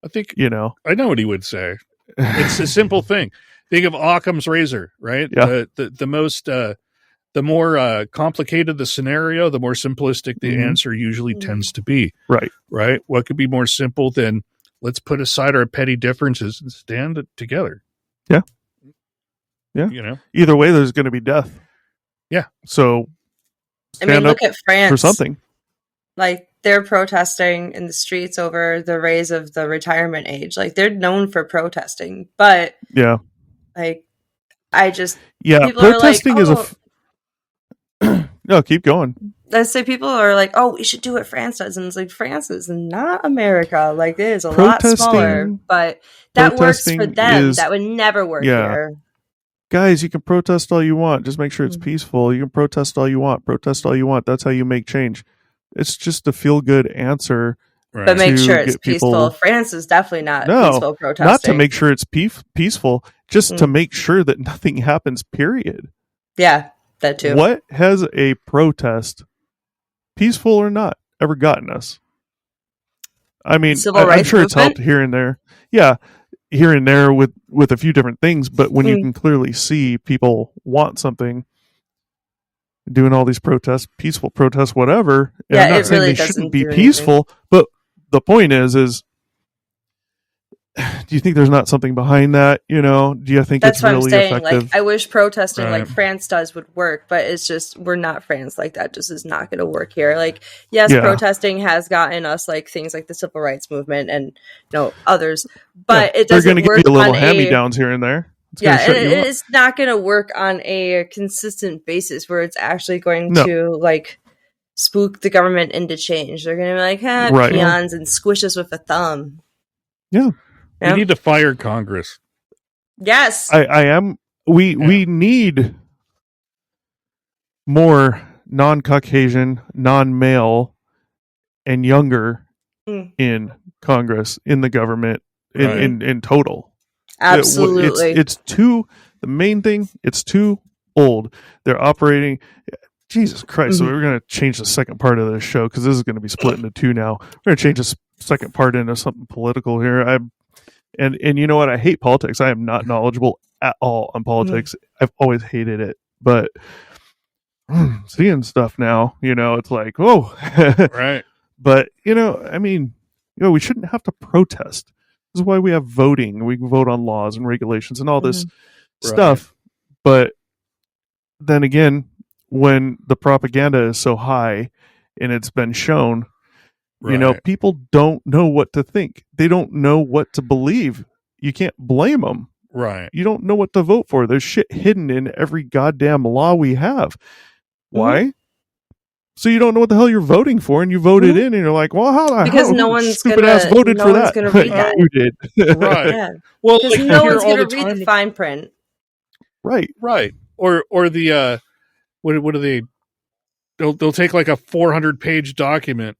I think, I know what he would say. It's a simple thing. Think of Occam's razor, right? Yeah. The more complicated the scenario, the more simplistic the answer usually tends to be. Right. Right. What could be more simple than let's put aside our petty differences and stand together? Yeah. Yeah. Either way, there's going to be death. Yeah. So look at France for something. Like, they're protesting in the streets over the raise of the retirement age. Like, they're known for protesting, but like, protesting is no, keep going. I say people are like, oh, we should do what France does, and it's like, France is not America. Like, it is a lot smaller, but that works for them. That would never work here. Guys, you can protest all you want. Just make sure it's peaceful. You can protest all you want. Protest all you want. That's how you make change. It's just a feel-good answer. Right. But make sure it's peaceful. France is definitely not peaceful protesting. Not to make sure it's peaceful, just to make sure that nothing happens, period. Yeah, that too. What has a protest, peaceful or not, ever gotten us? I mean, I'm sure it's helped here and there. Yeah, here and there with a few different things, but when you can clearly see people want something, doing all these protests, peaceful protests, whatever. And I'm not saying they shouldn't be peaceful, but the point is, do you think there's not something behind that? Do you think it's really effective? Like, I wish protesting like France does would work, but it's just, we're not France. Like, that just is not going to work here. Like, yes, protesting has gotten us like things like the civil rights movement and others, but it doesn't work. They're going to give you a little hand-me-downs here and there. It's not going to work on a consistent basis where it's actually going to like spook the government into change. They're going to be like, peons, and squish us with a thumb. Yeah. We need to fire Congress. Yes. I am. We need more non-Caucasian, non-male, and younger in Congress, in the government, in total. Absolutely. It's too, the main thing, it's too old. They're operating, Jesus Christ. So we're going to change the second part of this show, because this is going to be split into two now. We're going to change this second part into something political here. And you know what? I hate politics. I am not knowledgeable at all on politics. I've always hated it. But seeing stuff now, it's like, whoa. Right. But, we shouldn't have to protest. This is why we have voting. We can vote on laws and regulations and all this stuff. But then again, when the propaganda is so high and it's been shown, people don't know what to think. They don't know what to believe. You can't blame them. Right. You don't know what to vote for. There's shit hidden in every goddamn law we have. Why? So you don't know what the hell you're voting for, and you voted in, and you're like, "Well, no one's stupid ass voted for that." Gonna read that. You did, right? Yeah. Well, because no one's going to read the fine print, right? Or the what do they? They'll take like a 400-page document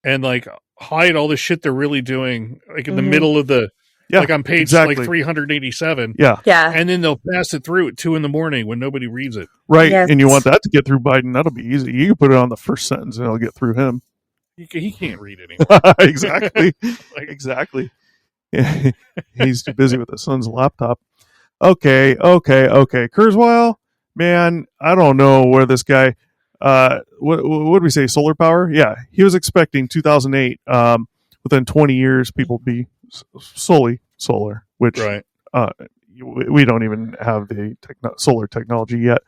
and like hide all the shit they're really doing, like in the middle of the. Like on page like 387. Yeah. And then they'll pass it through at 2 a.m. when nobody reads it. Right. Yes. And you want that to get through Biden. That'll be easy. You can put it on the first sentence and it'll get through him. He can't read anymore. Exactly. Exactly. Yeah. He's too busy with his son's laptop. Okay. Kurzweil, man, I don't know where this guy, what did we say? Solar power? Yeah. He was expecting 2008, within 20 years, people be solely solar, which we don't even have the solar technology yet.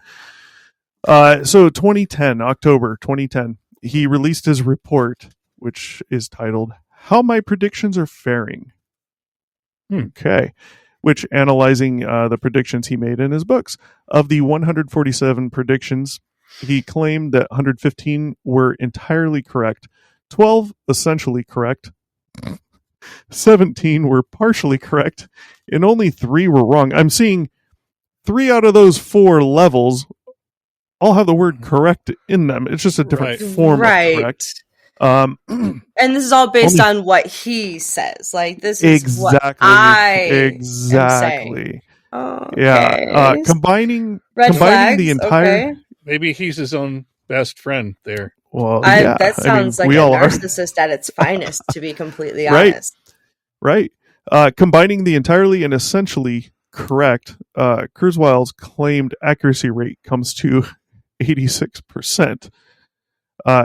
So 2010, October 2010, he released his report which is titled How My Predictions Are Faring. Okay. Which analyzing the predictions he made in his books. Of the 147 predictions, he claimed that 115 were entirely correct, 12 essentially correct, 17 were partially correct, and only 3 were wrong. I'm seeing 3 out of those 4 levels all have the word correct in them. It's just a different form of correct. And this is all based on what he says. Like, this is exactly what I am saying. Okay. Yeah. Combining the entire... Okay. Maybe he's his own best friend there. Well, yeah. That sounds like a narcissist at its finest, to be completely honest. Right. Combining the entirely and essentially correct, Kurzweil's claimed accuracy rate comes to 86%.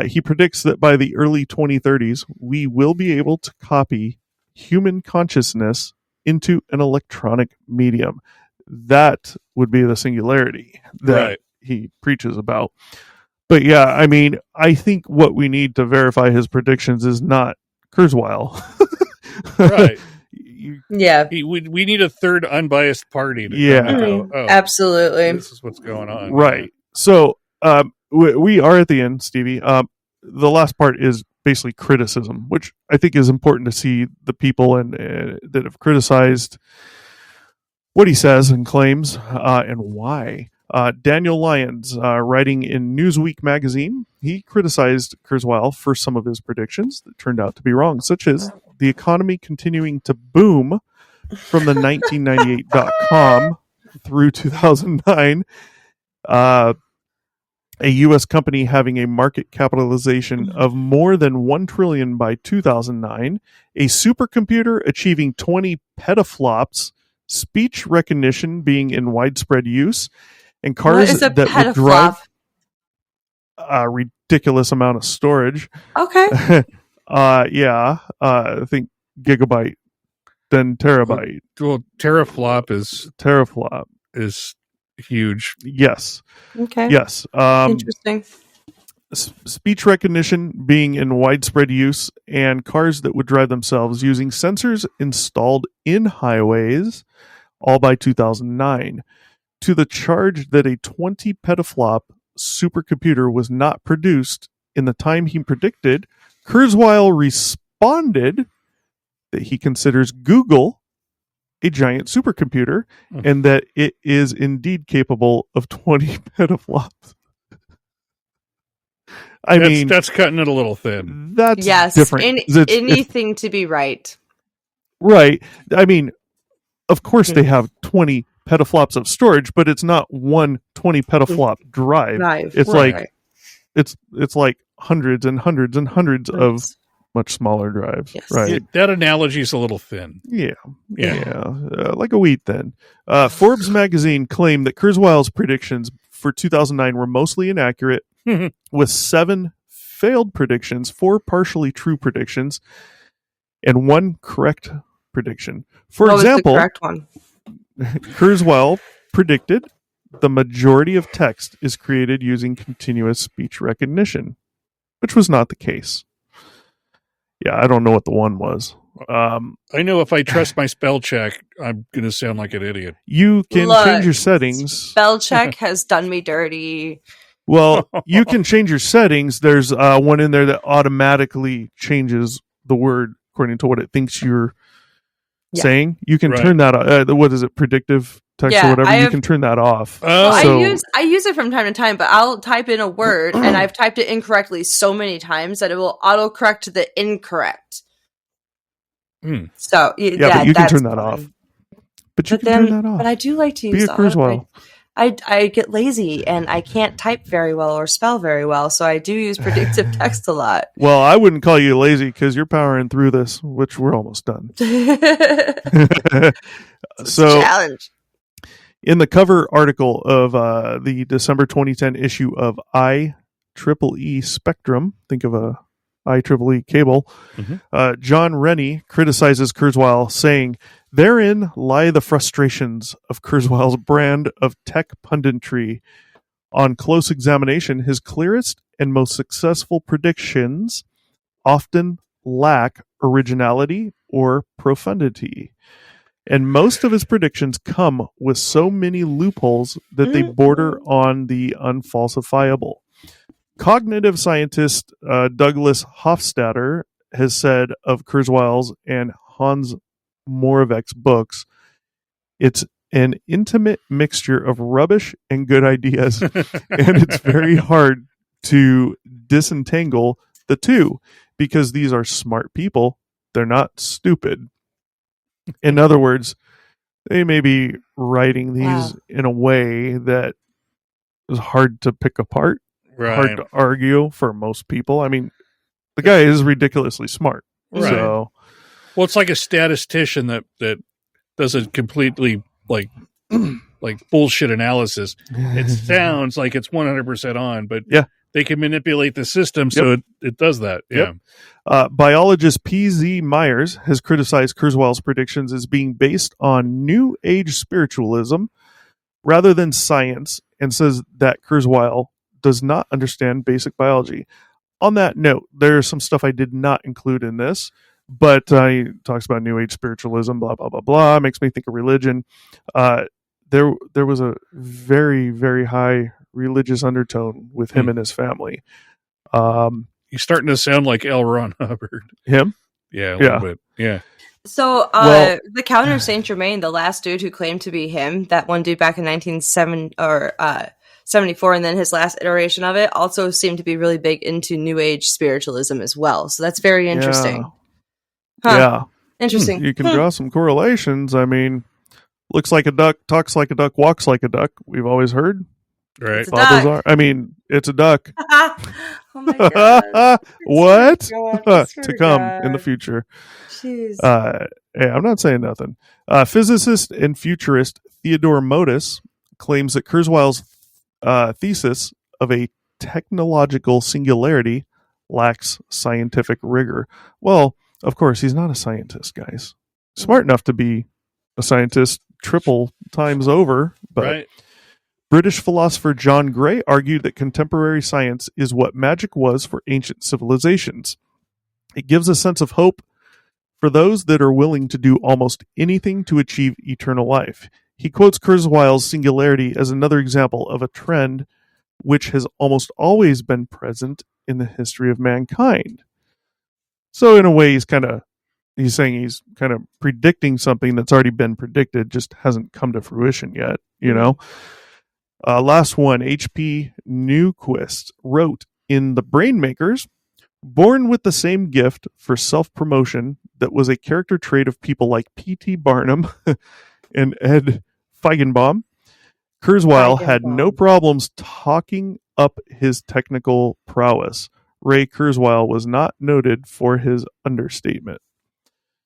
He predicts that by the early 2030s, we will be able to copy human consciousness into an electronic medium. That would be the singularity that he preaches about. But yeah, I mean, I think what we need to verify his predictions is not Kurzweil. Right. We need a third unbiased party to go, absolutely. This is what's going on. Right. So we are at the end, Stevie. The last part is basically criticism, which I think is important to see the people that have criticized what he says and claims and why. Daniel Lyons, writing in Newsweek magazine, he criticized Kurzweil for some of his predictions that turned out to be wrong, such as the economy continuing to boom from the 1998.com through 2009, a U.S. company having a market capitalization of more than $1 trillion by 2009, a supercomputer achieving 20 petaflops, speech recognition being in widespread use, and cars that would drive a ridiculous amount of storage. Okay. I think gigabyte, then terabyte. Well, teraflop is huge. Yes. Okay. Yes. Interesting. Speech recognition being in widespread use, and cars that would drive themselves using sensors installed in highways, all by 2009. To the charge that a 20 petaflop supercomputer was not produced in the time he predicted, Kurzweil responded that he considers Google a giant supercomputer and that it is indeed capable of 20 petaflops. I mean, that's cutting it a little thin. That's different. Anything to be right. Right. I mean, of course they have 20 petaflops of storage, but it's not one 20 petaflop drive. It's like it's like hundreds and hundreds and hundreds of much smaller drives. Yes. Right. That analogy is a little thin. Yeah. Like a wheat thin. Forbes magazine claimed that Kurzweil's predictions for 2009 were mostly inaccurate, with 7 failed predictions, 4 partially true predictions, and 1 correct prediction. For example, the correct one? Kurzweil predicted the majority of text is created using continuous speech recognition, which was not the case. Yeah, I don't know what the one was. I know if I trust my spell check, I'm going to sound like an idiot. You can change your settings. Spell check has done me dirty. Well, you can change your settings. There's one in there that automatically changes the word according to what it thinks you're saying. You can turn that what is it, predictive text or whatever. You can turn that off. I use it from time to time, but I'll type in a word and I've typed it incorrectly so many times that it will autocorrect the incorrect. So but you can turn that off. But you can turn that off. But I do like to use Kurzweil. I get lazy and I can't type very well or spell very well, so I do use predictive text a lot. Well, I wouldn't call you lazy because you're powering through this, which we're almost done. So, challenge. In the cover article of the December 2010 issue of IEEE Spectrum, think of a IEEE cable, John Rennie criticizes Kurzweil, saying, "Therein lie the frustrations of Kurzweil's brand of tech punditry. On close examination, his clearest and most successful predictions often lack originality or profundity. And most of his predictions come with so many loopholes that they border on the unfalsifiable. Cognitive scientist Douglas Hofstadter has said of Kurzweil's and Hans Moravec's books, it's an intimate mixture of rubbish and good ideas, and it's very hard to disentangle the two because these are smart people. They're not stupid. In other words, they may be writing these in a way that is hard to pick apart, hard to argue for most people. I mean, the guy is ridiculously smart. Right. So, well, it's like a statistician that does a completely like bullshit analysis. It sounds like it's 100% on, but they can manipulate the system so it does that. Yeah. Biologist P.Z. Myers has criticized Kurzweil's predictions as being based on New Age spiritualism rather than science, and says that Kurzweil does not understand basic biology. On that note, there's some stuff I did not include in this, but he talks about New Age spiritualism, blah, blah, blah, blah. Makes me think of religion. There was a very, very high religious undertone with him and his family. He's starting to sound like L. Ron Hubbard. Him? Yeah, a little bit. Yeah. So, the Count of Saint Germain, the last dude who claimed to be him, that one dude back in 1974, and then his last iteration of it, also seemed to be really big into New Age spiritualism as well. So that's very interesting. Yeah. Interesting. You can draw some correlations. I mean, looks like a duck, talks like a duck, walks like a duck. We've always heard. Right. It's a duck. Oh my God. What? To come in the future. Jeez. Hey, I'm not saying nothing. Physicist and futurist Theodore Modis claims that Kurzweil's thesis of a technological singularity lacks scientific rigor. Well, of course, he's not a scientist, guys. Smart enough to be a scientist triple times over, but British philosopher John Gray argued that contemporary science is what magic was for ancient civilizations. It gives a sense of hope for those that are willing to do almost anything to achieve eternal life. He quotes Kurzweil's singularity as another example of a trend which has almost always been present in the history of mankind. So in a way, he's saying he's kind of predicting something that's already been predicted, just hasn't come to fruition yet, you know? Last one, H.P. Newquist wrote in The Brainmakers, born with the same gift for self-promotion that was a character trait of people like P.T. Barnum and Ed Feigenbaum, Kurzweil had no problems talking up his technical prowess. Ray Kurzweil was not noted for his understatement.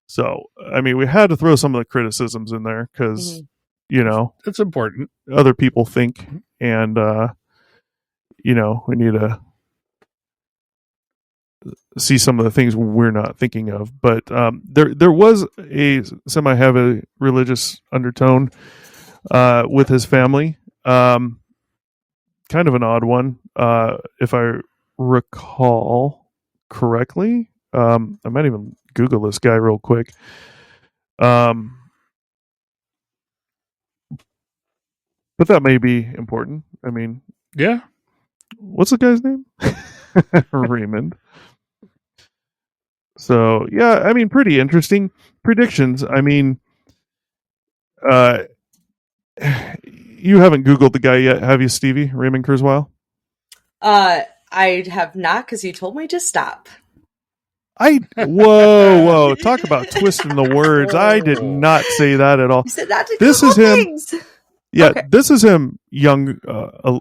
So, I mean, we had to throw some of the criticisms in there because, you know, it's important. Other people think, and, you know, we need to see some of the things we're not thinking of. But there was a semi-heavy religious undertone with his family. Kind of an odd one, if I recall correctly. I might even Google this guy real quick. But that may be important. I mean, yeah. What's the guy's name? Raymond. So, yeah, I mean, pretty interesting predictions. I mean, you haven't Googled the guy yet, have you, Stevie? Raymond Kurzweil? I have not, because you told me to stop. Whoa. Talk about twisting the words. I did not say that at all. You said not to this is him. Things. Yeah, okay. This is him younger, a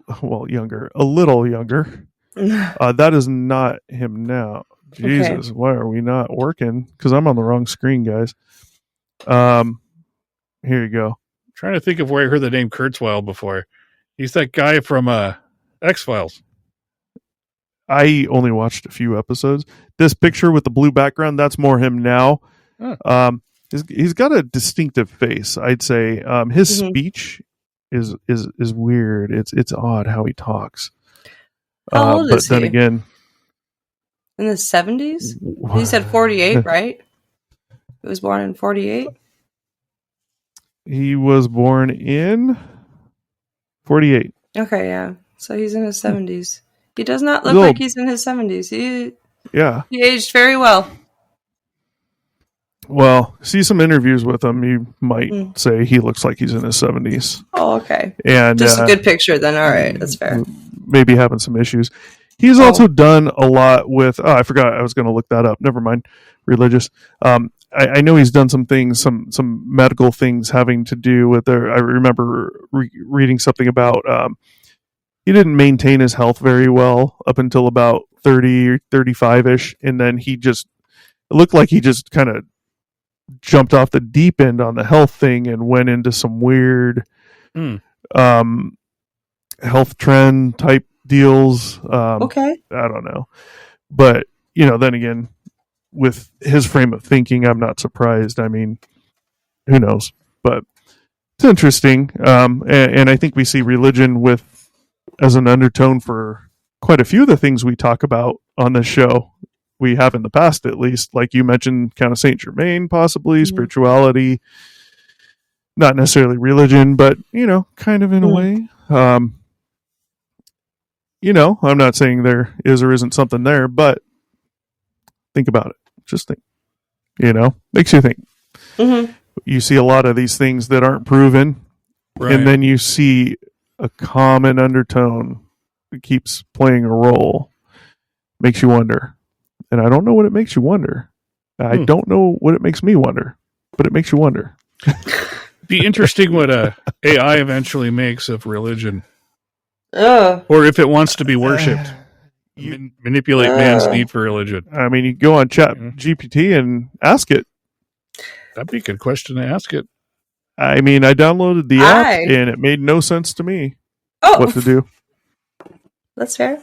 little younger. That is not him now. Jesus, okay. Why are we not working? Because I'm on the wrong screen, guys. Here you go. I'm trying to think of where I heard the name Kurzweil before. He's that guy from X-Files. I only watched a few episodes. This picture with the blue background, that's more him now. Huh. He's got a distinctive face, I'd say. His speech is weird. It's odd how he talks. How old is then he? Again, In the 70s? He said 48, right? He was born in 48? He was born in 48. Okay, yeah. So he's in his 70s. He does not look like he's in his 70s. He aged very well. Well, see some interviews with him. You might say he looks like he's in his 70s. Oh, okay. And just a good picture then. All right, that's fair. Maybe having some issues. He's also done a lot with... Oh, I forgot. I was going to look that up. Never mind. Religious. I know he's done some things, some medical things having to do with... I remember reading something about... he didn't maintain his health very well up until about 30 or 35-ish. And then it looked like he just kind of jumped off the deep end on the health thing and went into some weird health trend type deals. Okay. I don't know. But, then again, with his frame of thinking, I'm not surprised. I mean, who knows? But it's interesting. And I think we see religion as an undertone for quite a few of the things we talk about on this show. We have in the past, at least, like you mentioned, kind of Saint Germain, possibly spirituality, not necessarily religion, but kind of in a way. I'm not saying there is or isn't something there, but think about it. Just think. Makes you think. Mm-hmm. You see a lot of these things that aren't proven, and then you see a common undertone that keeps playing a role. Makes you wonder. And I don't know what it makes you wonder. I don't know what it makes me wonder, but it makes you wonder. Be interesting what AI eventually makes of religion. Or if it wants to be worshipped. Manipulate man's need for religion. I mean, you go on Chat GPT and ask it. That'd be a good question to ask it. I mean, I downloaded the app and it made no sense to me what to do. That's fair.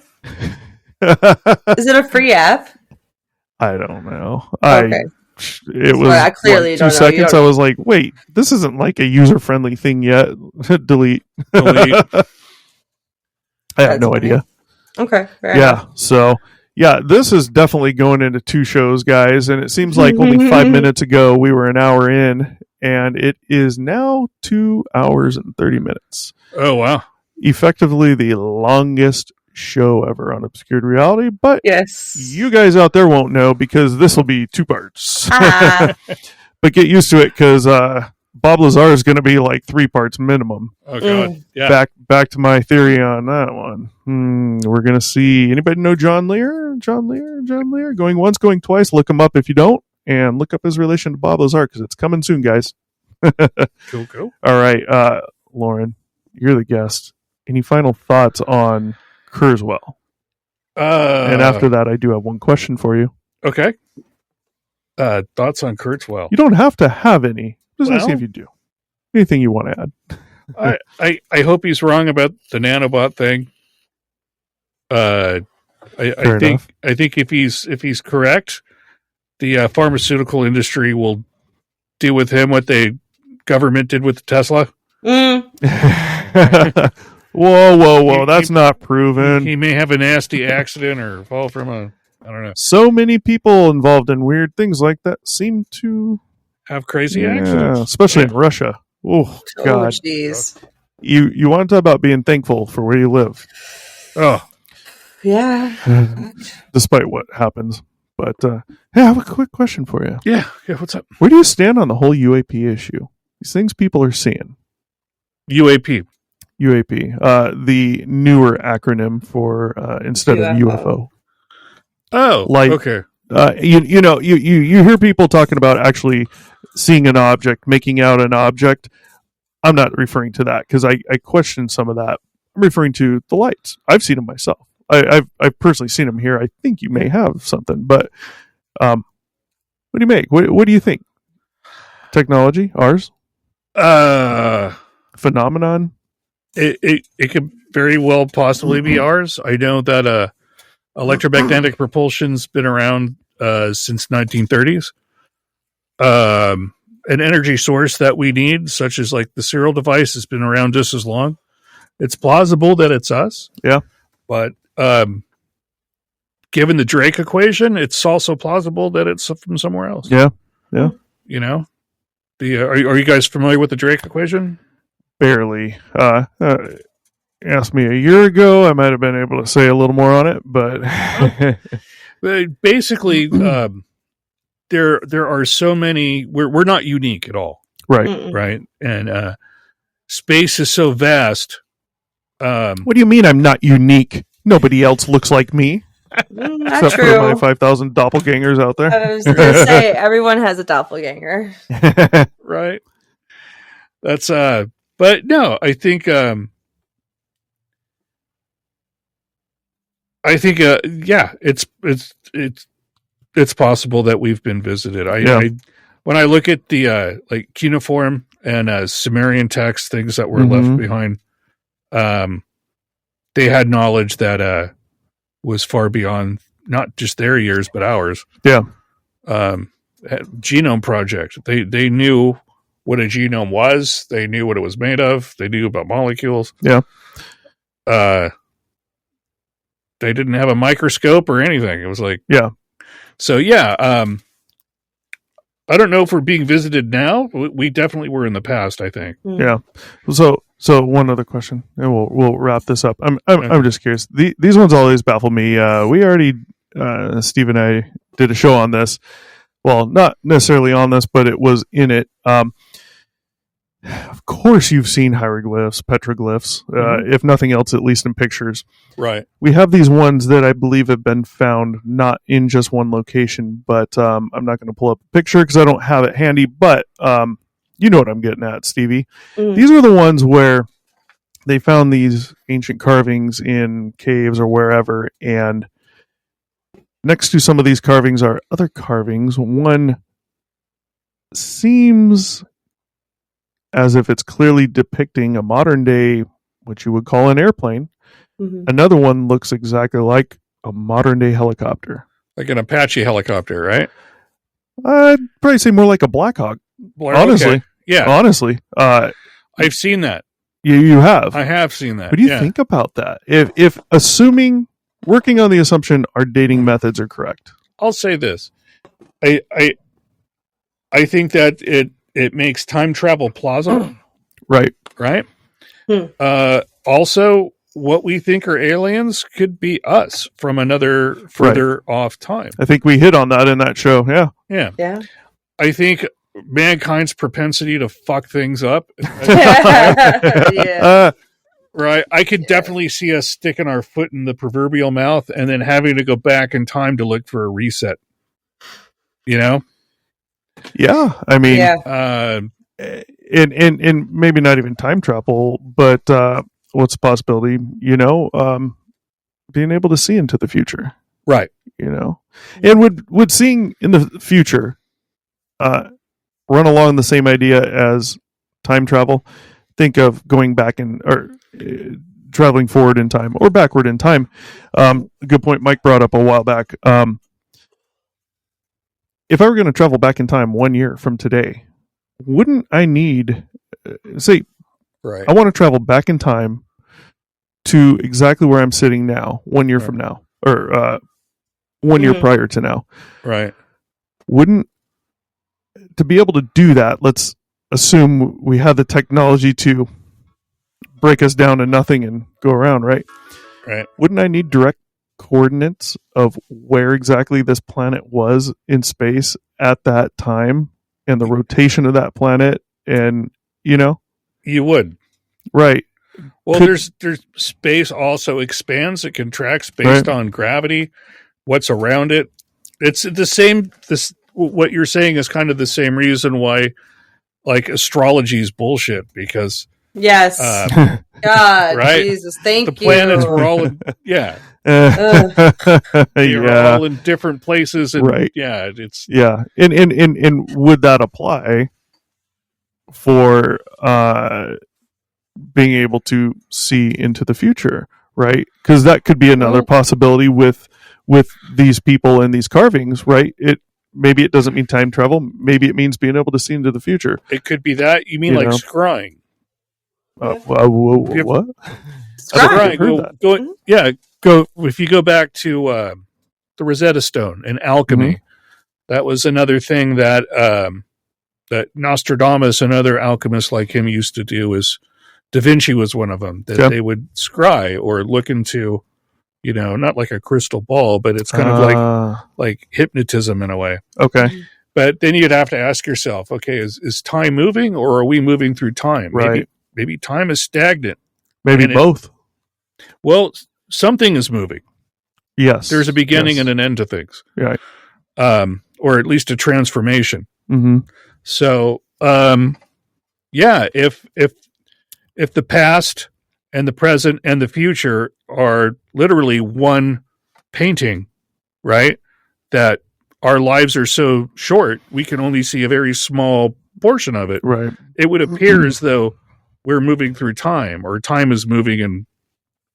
Is it a free app? I don't know. Okay. It was I clearly 2 seconds. I was like, wait, this isn't like a user-friendly thing yet. Delete. I have no idea. Okay. Fair enough. So, this is definitely going into 2 shows, guys. And it seems like only 5 minutes ago we were an hour in, and it is now 2 hours and 30 minutes. Oh, wow. Effectively the longest show ever on Obscured Reality, but yes, you guys out there won't know because this will be 2 parts. But get used to it because Bob Lazar is going to be like 3 parts minimum. Oh god, yeah. Back to my theory on that one. We're going to see. Anybody know John Lear? John Lear, going once, going twice. Look him up if you don't, and look up his relation to Bob Lazar because it's coming soon, guys. Cool. All right, Loren, you're the guest. Any final thoughts on Kurzweil? And after that, I do have one question for you. Okay. Thoughts on Kurzweil? You don't have to have any. Just ask if you do. Anything you want to add? I hope he's wrong about the nanobot thing. I think if he's correct, the pharmaceutical industry will do with him what the government did with the Tesla. Whoa! That's not proven. He may have a nasty accident or fall from I don't know. So many people involved in weird things like that seem to have crazy accidents, especially in Russia. Oh God! Jeez. You want to talk about being thankful for where you live? Oh, yeah. Despite what happens, but I have a quick question for you. Yeah. What's up? Where do you stand on the whole UAP issue? These things people are seeing. UAP, the newer acronym for instead of UFO. Oh, like okay. You hear people talking about actually seeing an object, making out an object. I'm not referring to that because I question some of that. I'm referring to the lights. I've seen them myself. I've personally seen them here. I think you may have something, but what do you make? What do you think? Technology, ours, phenomenon. It could very well possibly be ours. I know that electromagnetic propulsion's been around since 1930s. An energy source that we need, such as like the serial device, has been around just as long. It's plausible that it's us. Yeah, but given the Drake equation, it's also plausible that it's from somewhere else. Yeah. You know, are you guys familiar with the Drake equation? Barely. Asked me a year ago, I might have been able to say a little more on it, but basically, there are so many. We're not unique at all, right? Right, and space is so vast. What do you mean I'm not unique? Nobody else looks like me. Except true. For my 5,000 doppelgangers out there. I was going to say, everyone has a doppelganger. Right. That's, but no, I think, yeah, it's possible that we've been visited. When I look at the, like cuneiform and, Sumerian text, things that were left behind, they had knowledge that, was far beyond not just their years, but ours. Yeah. Genome project. They knew what a genome was. They knew what it was made of. They knew about molecules. Yeah. They didn't have a microscope or anything. It was like, yeah. So yeah, I don't know if we're being visited now. We definitely were in the past, I think. Yeah. So one other question, and we'll wrap this up. I'm just curious. These ones always baffle me. We already, Steve and I did a show on this. Well, not necessarily on this, but it was in it. Of course, you've seen hieroglyphs, petroglyphs, if nothing else, at least in pictures. Right. We have these ones that I believe have been found not in just one location, but I'm not going to pull up a picture because I don't have it handy. But you know what I'm getting at, Stevie. These are the ones where they found these ancient carvings in caves or wherever, and next to some of these carvings are other carvings. One seems as if it's clearly depicting a modern day, what you would call an airplane. Another one looks exactly like a modern day helicopter. Like an Apache helicopter, right? I'd probably say more like a Black Hawk. Honestly. Okay. Yeah. Honestly. I've seen that. You have? I have seen that. What do you think about that? If assuming, working on the assumption our dating methods are correct. I'll say this. I think that it makes time travel plausible. Right. Right? Also, what we think are aliens could be us from another further off time. I think we hit on that in that show. Yeah. Yeah. I think mankind's propensity to fuck things up. Right. I could definitely see us sticking our foot in the proverbial mouth and then having to go back in time to look for a reset. You know? Yeah. I mean, and maybe not even time travel, but what's the possibility, being able to see into the future. Right. And would seeing in the future run along the same idea as time travel? Think of going back or traveling forward in time or backward in time. Good point Mike brought up a while back. If I were going to travel back in time 1 year from today, wouldn't I need, I want to travel back in time to exactly where I'm sitting now, 1 year from now, or 1 year prior to now. Right. To be able to do that, let's assume we have the technology to break us down to nothing and go around, right? Right. Wouldn't I need direct coordinates of where exactly this planet was in space at that time and the rotation of that planet? And, you would. Right. Well, there's space also expands. It contracts based on gravity, what's around it. It's the same. What you're saying is kind of the same reason why, like, astrology is bullshit, because yes, God, right? Jesus, thank you. The planets were all in, they're all in different places, and and would that apply for being able to see into the future, right? Because that could be another possibility with these people and these carvings, right? Maybe it doesn't mean time travel. Maybe it means being able to see into the future. It could be that. You mean like scrying? What? Scrying. Go. If you go back to the Rosetta Stone and alchemy. Mm-hmm. That was another thing that that Nostradamus and other alchemists like him used to do. Is Da Vinci was one of them, that they would scry or look into, not like a crystal ball, but it's kind of like hypnotism in a way. Okay. But then you'd have to ask yourself, okay, is time moving, or are we moving through time? Right. Maybe time is stagnant. Maybe both. Well, something is moving. Yes. There's a beginning and an end to things. Right. Or at least a transformation. Mm-hmm. So, if the past and the present and the future are literally one painting, right? That our lives are so short, we can only see a very small portion of it. Right. It would appear as though we're moving through time, or time is moving in,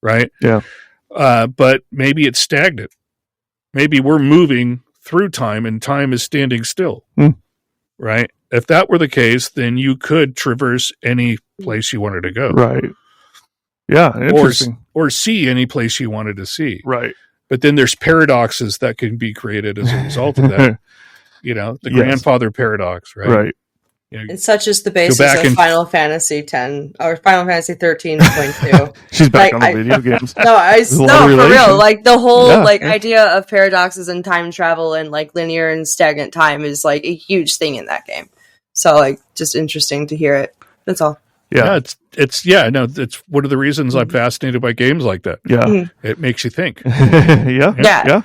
right? Yeah. But maybe it's stagnant. Maybe we're moving through time and time is standing still, right? If that were the case, then you could traverse any place you wanted to go. Right. Yeah, interesting. Or see any place you wanted to see. Right. But then there's paradoxes that can be created as a result of that. The grandfather paradox, right? Right. And such is the basis of Final Fantasy X or Final Fantasy 13.2. She's back on the video games. No, for real. Like the whole idea of paradoxes and time travel and like linear and stagnant time is like a huge thing in that game. So like just interesting to hear it. That's all. Yeah, it's one of the reasons I'm fascinated by games like that. Yeah, it makes you think. Yeah.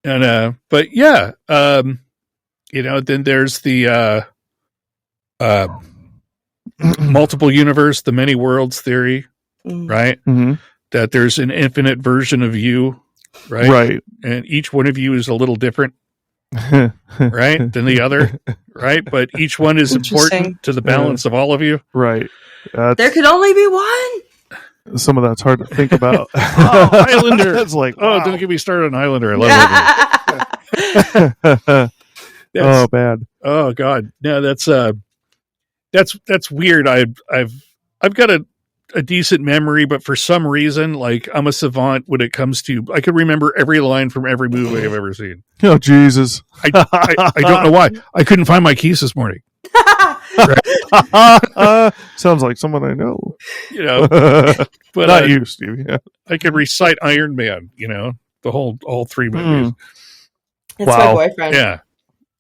And but yeah, then there's the multiple universe, the many worlds theory, right? Mm-hmm. That there's an infinite version of you, right? Right, and each one of you is a little different. Right, than the other, right? But each one is important to the balance of all of you. Right. There could only be one. Some of that's hard to think about. Highlander. That's like, don't get me started on Highlander. I love it. Bad. Oh God, no, that's weird. I've got a decent memory, but for some reason, like I'm a savant when it comes to, I can remember every line from every movie I've ever seen. Oh Jesus! I don't know why. I couldn't find my keys this morning. Sounds like someone I know. But not you, Stevie. Yeah. I can recite Iron Man. All three movies. It's my boyfriend. Yeah.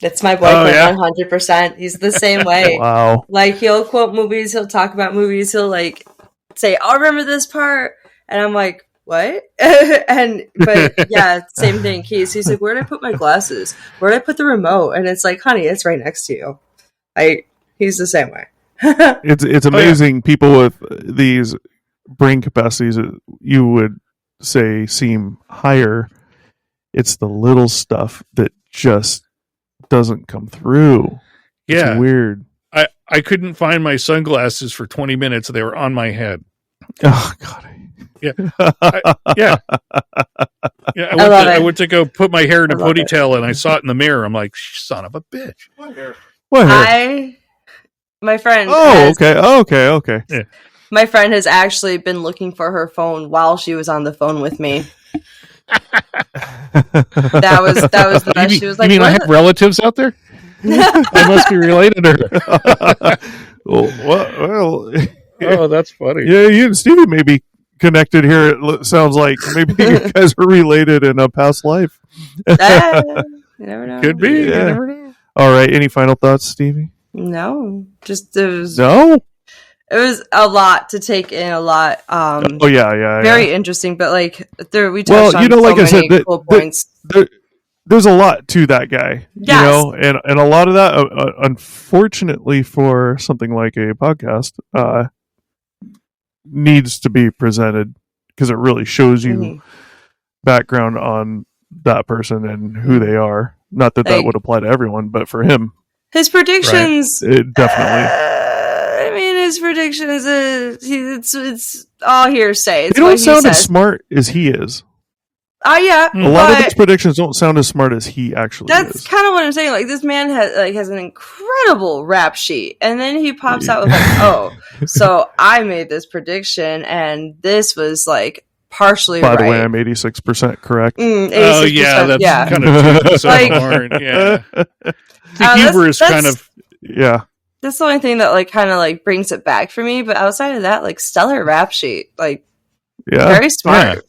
It's my boyfriend, 100%. He's the same way. Wow. Like, he'll quote movies, he'll talk about movies, he'll, like, say, I'll remember this part, and I'm like, what? But, yeah, same thing. He's like, where did I put my glasses? Where did I put the remote? And it's like, honey, it's right next to you. He's the same way. It's amazing people with these brain capacities that you would say seem higher. It's the little stuff that just doesn't come through. Yeah. It's weird. I couldn't find my sunglasses for 20 minutes. They were on my head. Oh God. Yeah. I went to go put my hair in a ponytail and I saw it in the mirror. I'm like, son of a bitch. What hair? My friend. Okay. Yeah. My friend has actually been looking for her phone while she was on the phone with me. That was the best. She was like, "You mean I have relatives out there? I must be related to her." Well, oh, that's funny. Yeah, you and Stevie may be connected here. It sounds like maybe you guys are related in a past life. You never know. Could be. You never know. All right. Any final thoughts, Stevie? No. Just it was a lot to take in. A lot. Very interesting, but like we touched on so many cool points. There's a lot to that guy, yes. and a lot of that, unfortunately, for something like a podcast, needs to be presented because it really shows you background on that person and who they are. Not that that would apply to everyone, but for him, his predictions, right, it definitely. His predictions, it's all hearsay. They don't sound as smart as he is. Yeah. A lot of these predictions don't sound as smart as he actually is. That's kind of what I'm saying. Like, this man has an incredible rap sheet, and then he pops out with like, so I made this prediction, and this was like partially By right. the way, I'm 86% correct. 86%, oh, yeah, that's kind of like, yeah. The humor is kind of... Yeah. That's the only thing that, like, kind of, like, brings it back for me. But outside of that, like, stellar rap sheet. Like, very smart.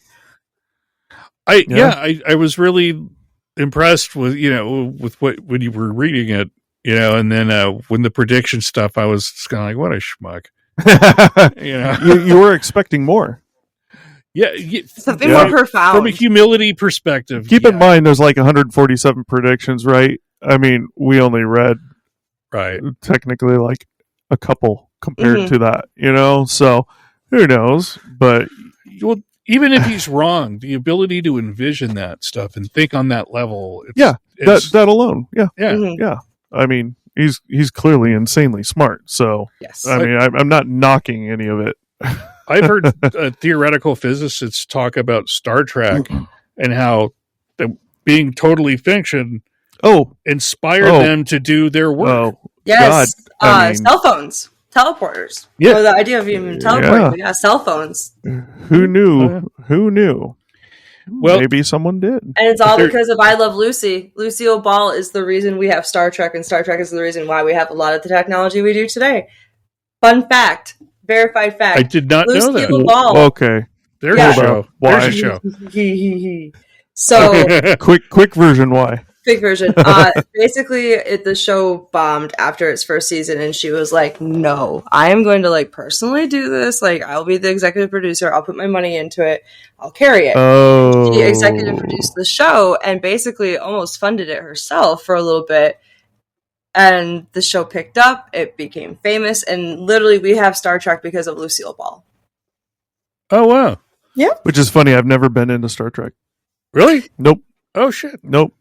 I was really impressed with, with when you were reading it, and then when the prediction stuff, I was just kind of like, what a schmuck. You were expecting more. Yeah. Something more profound. From a humility perspective. Keep in mind, there's like 147 predictions, right? I mean, we only read technically like a couple compared to that, so who knows? But even if he's wrong, the ability to envision that stuff and think on that level, that alone, yeah. I mean, he's clearly insanely smart. So yes, I mean, I'm not knocking any of it. I've heard theoretical physicists talk about Star Trek and how being totally fiction inspired them to do their work. Yes, God, cell phones, teleporters. Yeah, so the idea of even teleporting. Yeah, cell phones. Who knew? Who knew? Well, maybe someone did. And it's all because of I Love Lucy. Lucille Ball is the reason we have Star Trek, and Star Trek is the reason why we have a lot of the technology we do today. Fun fact. Verified fact. I did not know that. Ball. Okay. There's a show. Why? There's a show. So quick version. Why? Quick version. Basically, the show bombed after its first season, and she was like, "No, I am going to like personally do this. Like, I'll be the executive producer. I'll put my money into it. I'll carry it." Oh. She executive produced the show and basically almost funded it herself for a little bit. And the show picked up. It became famous, and literally, we have Star Trek because of Lucille Ball. Oh wow! Yeah. Which is funny. I've never been into Star Trek. Really? Nope. Oh shit. Nope.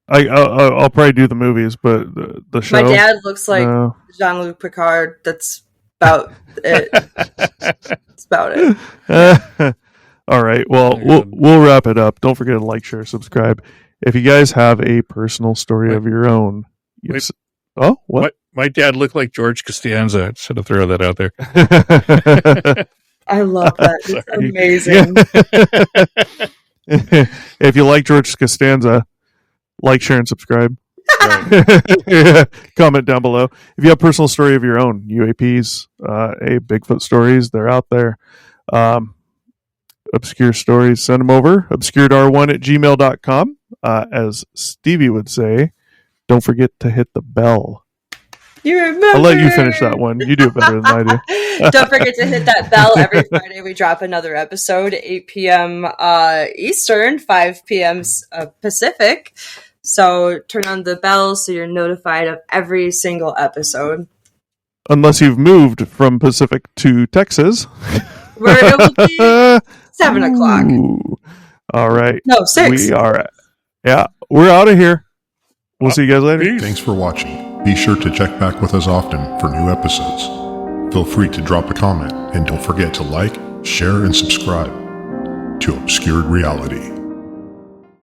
I'll probably do the movies, but the show. My dad looks like Jean-Luc Picard. That's about it. That's about it. All right. Well, we'll wrap it up. Don't forget to like, share, subscribe. If you guys have a personal story of your own, what? My dad looked like George Costanza. I just had to throw that out there. I love that. It's amazing. If you like George Costanza, like, share, and subscribe. Comment down below. If you have a personal story of your own, UAPs, Bigfoot stories, they're out there. Obscure stories, send them over. obscuredr1@gmail.com. As Stevie would say, don't forget to hit the bell. You remember. I'll let you finish that one. You do it better than I do. Don't forget to hit that bell. Every Friday we drop another episode, 8 p.m. Eastern, 5 p.m. Pacific. So turn on the bell so you're notified of every single episode. Unless you've moved from Pacific to Texas. Where it will be 7 o'clock. Ooh. All right. No, 6. We are. Yeah, we're out of here. We'll see you guys later. Thanks for watching. Be sure to check back with us often for new episodes. Feel free to drop a comment, and don't forget to like, share, and subscribe to Obscured Reality.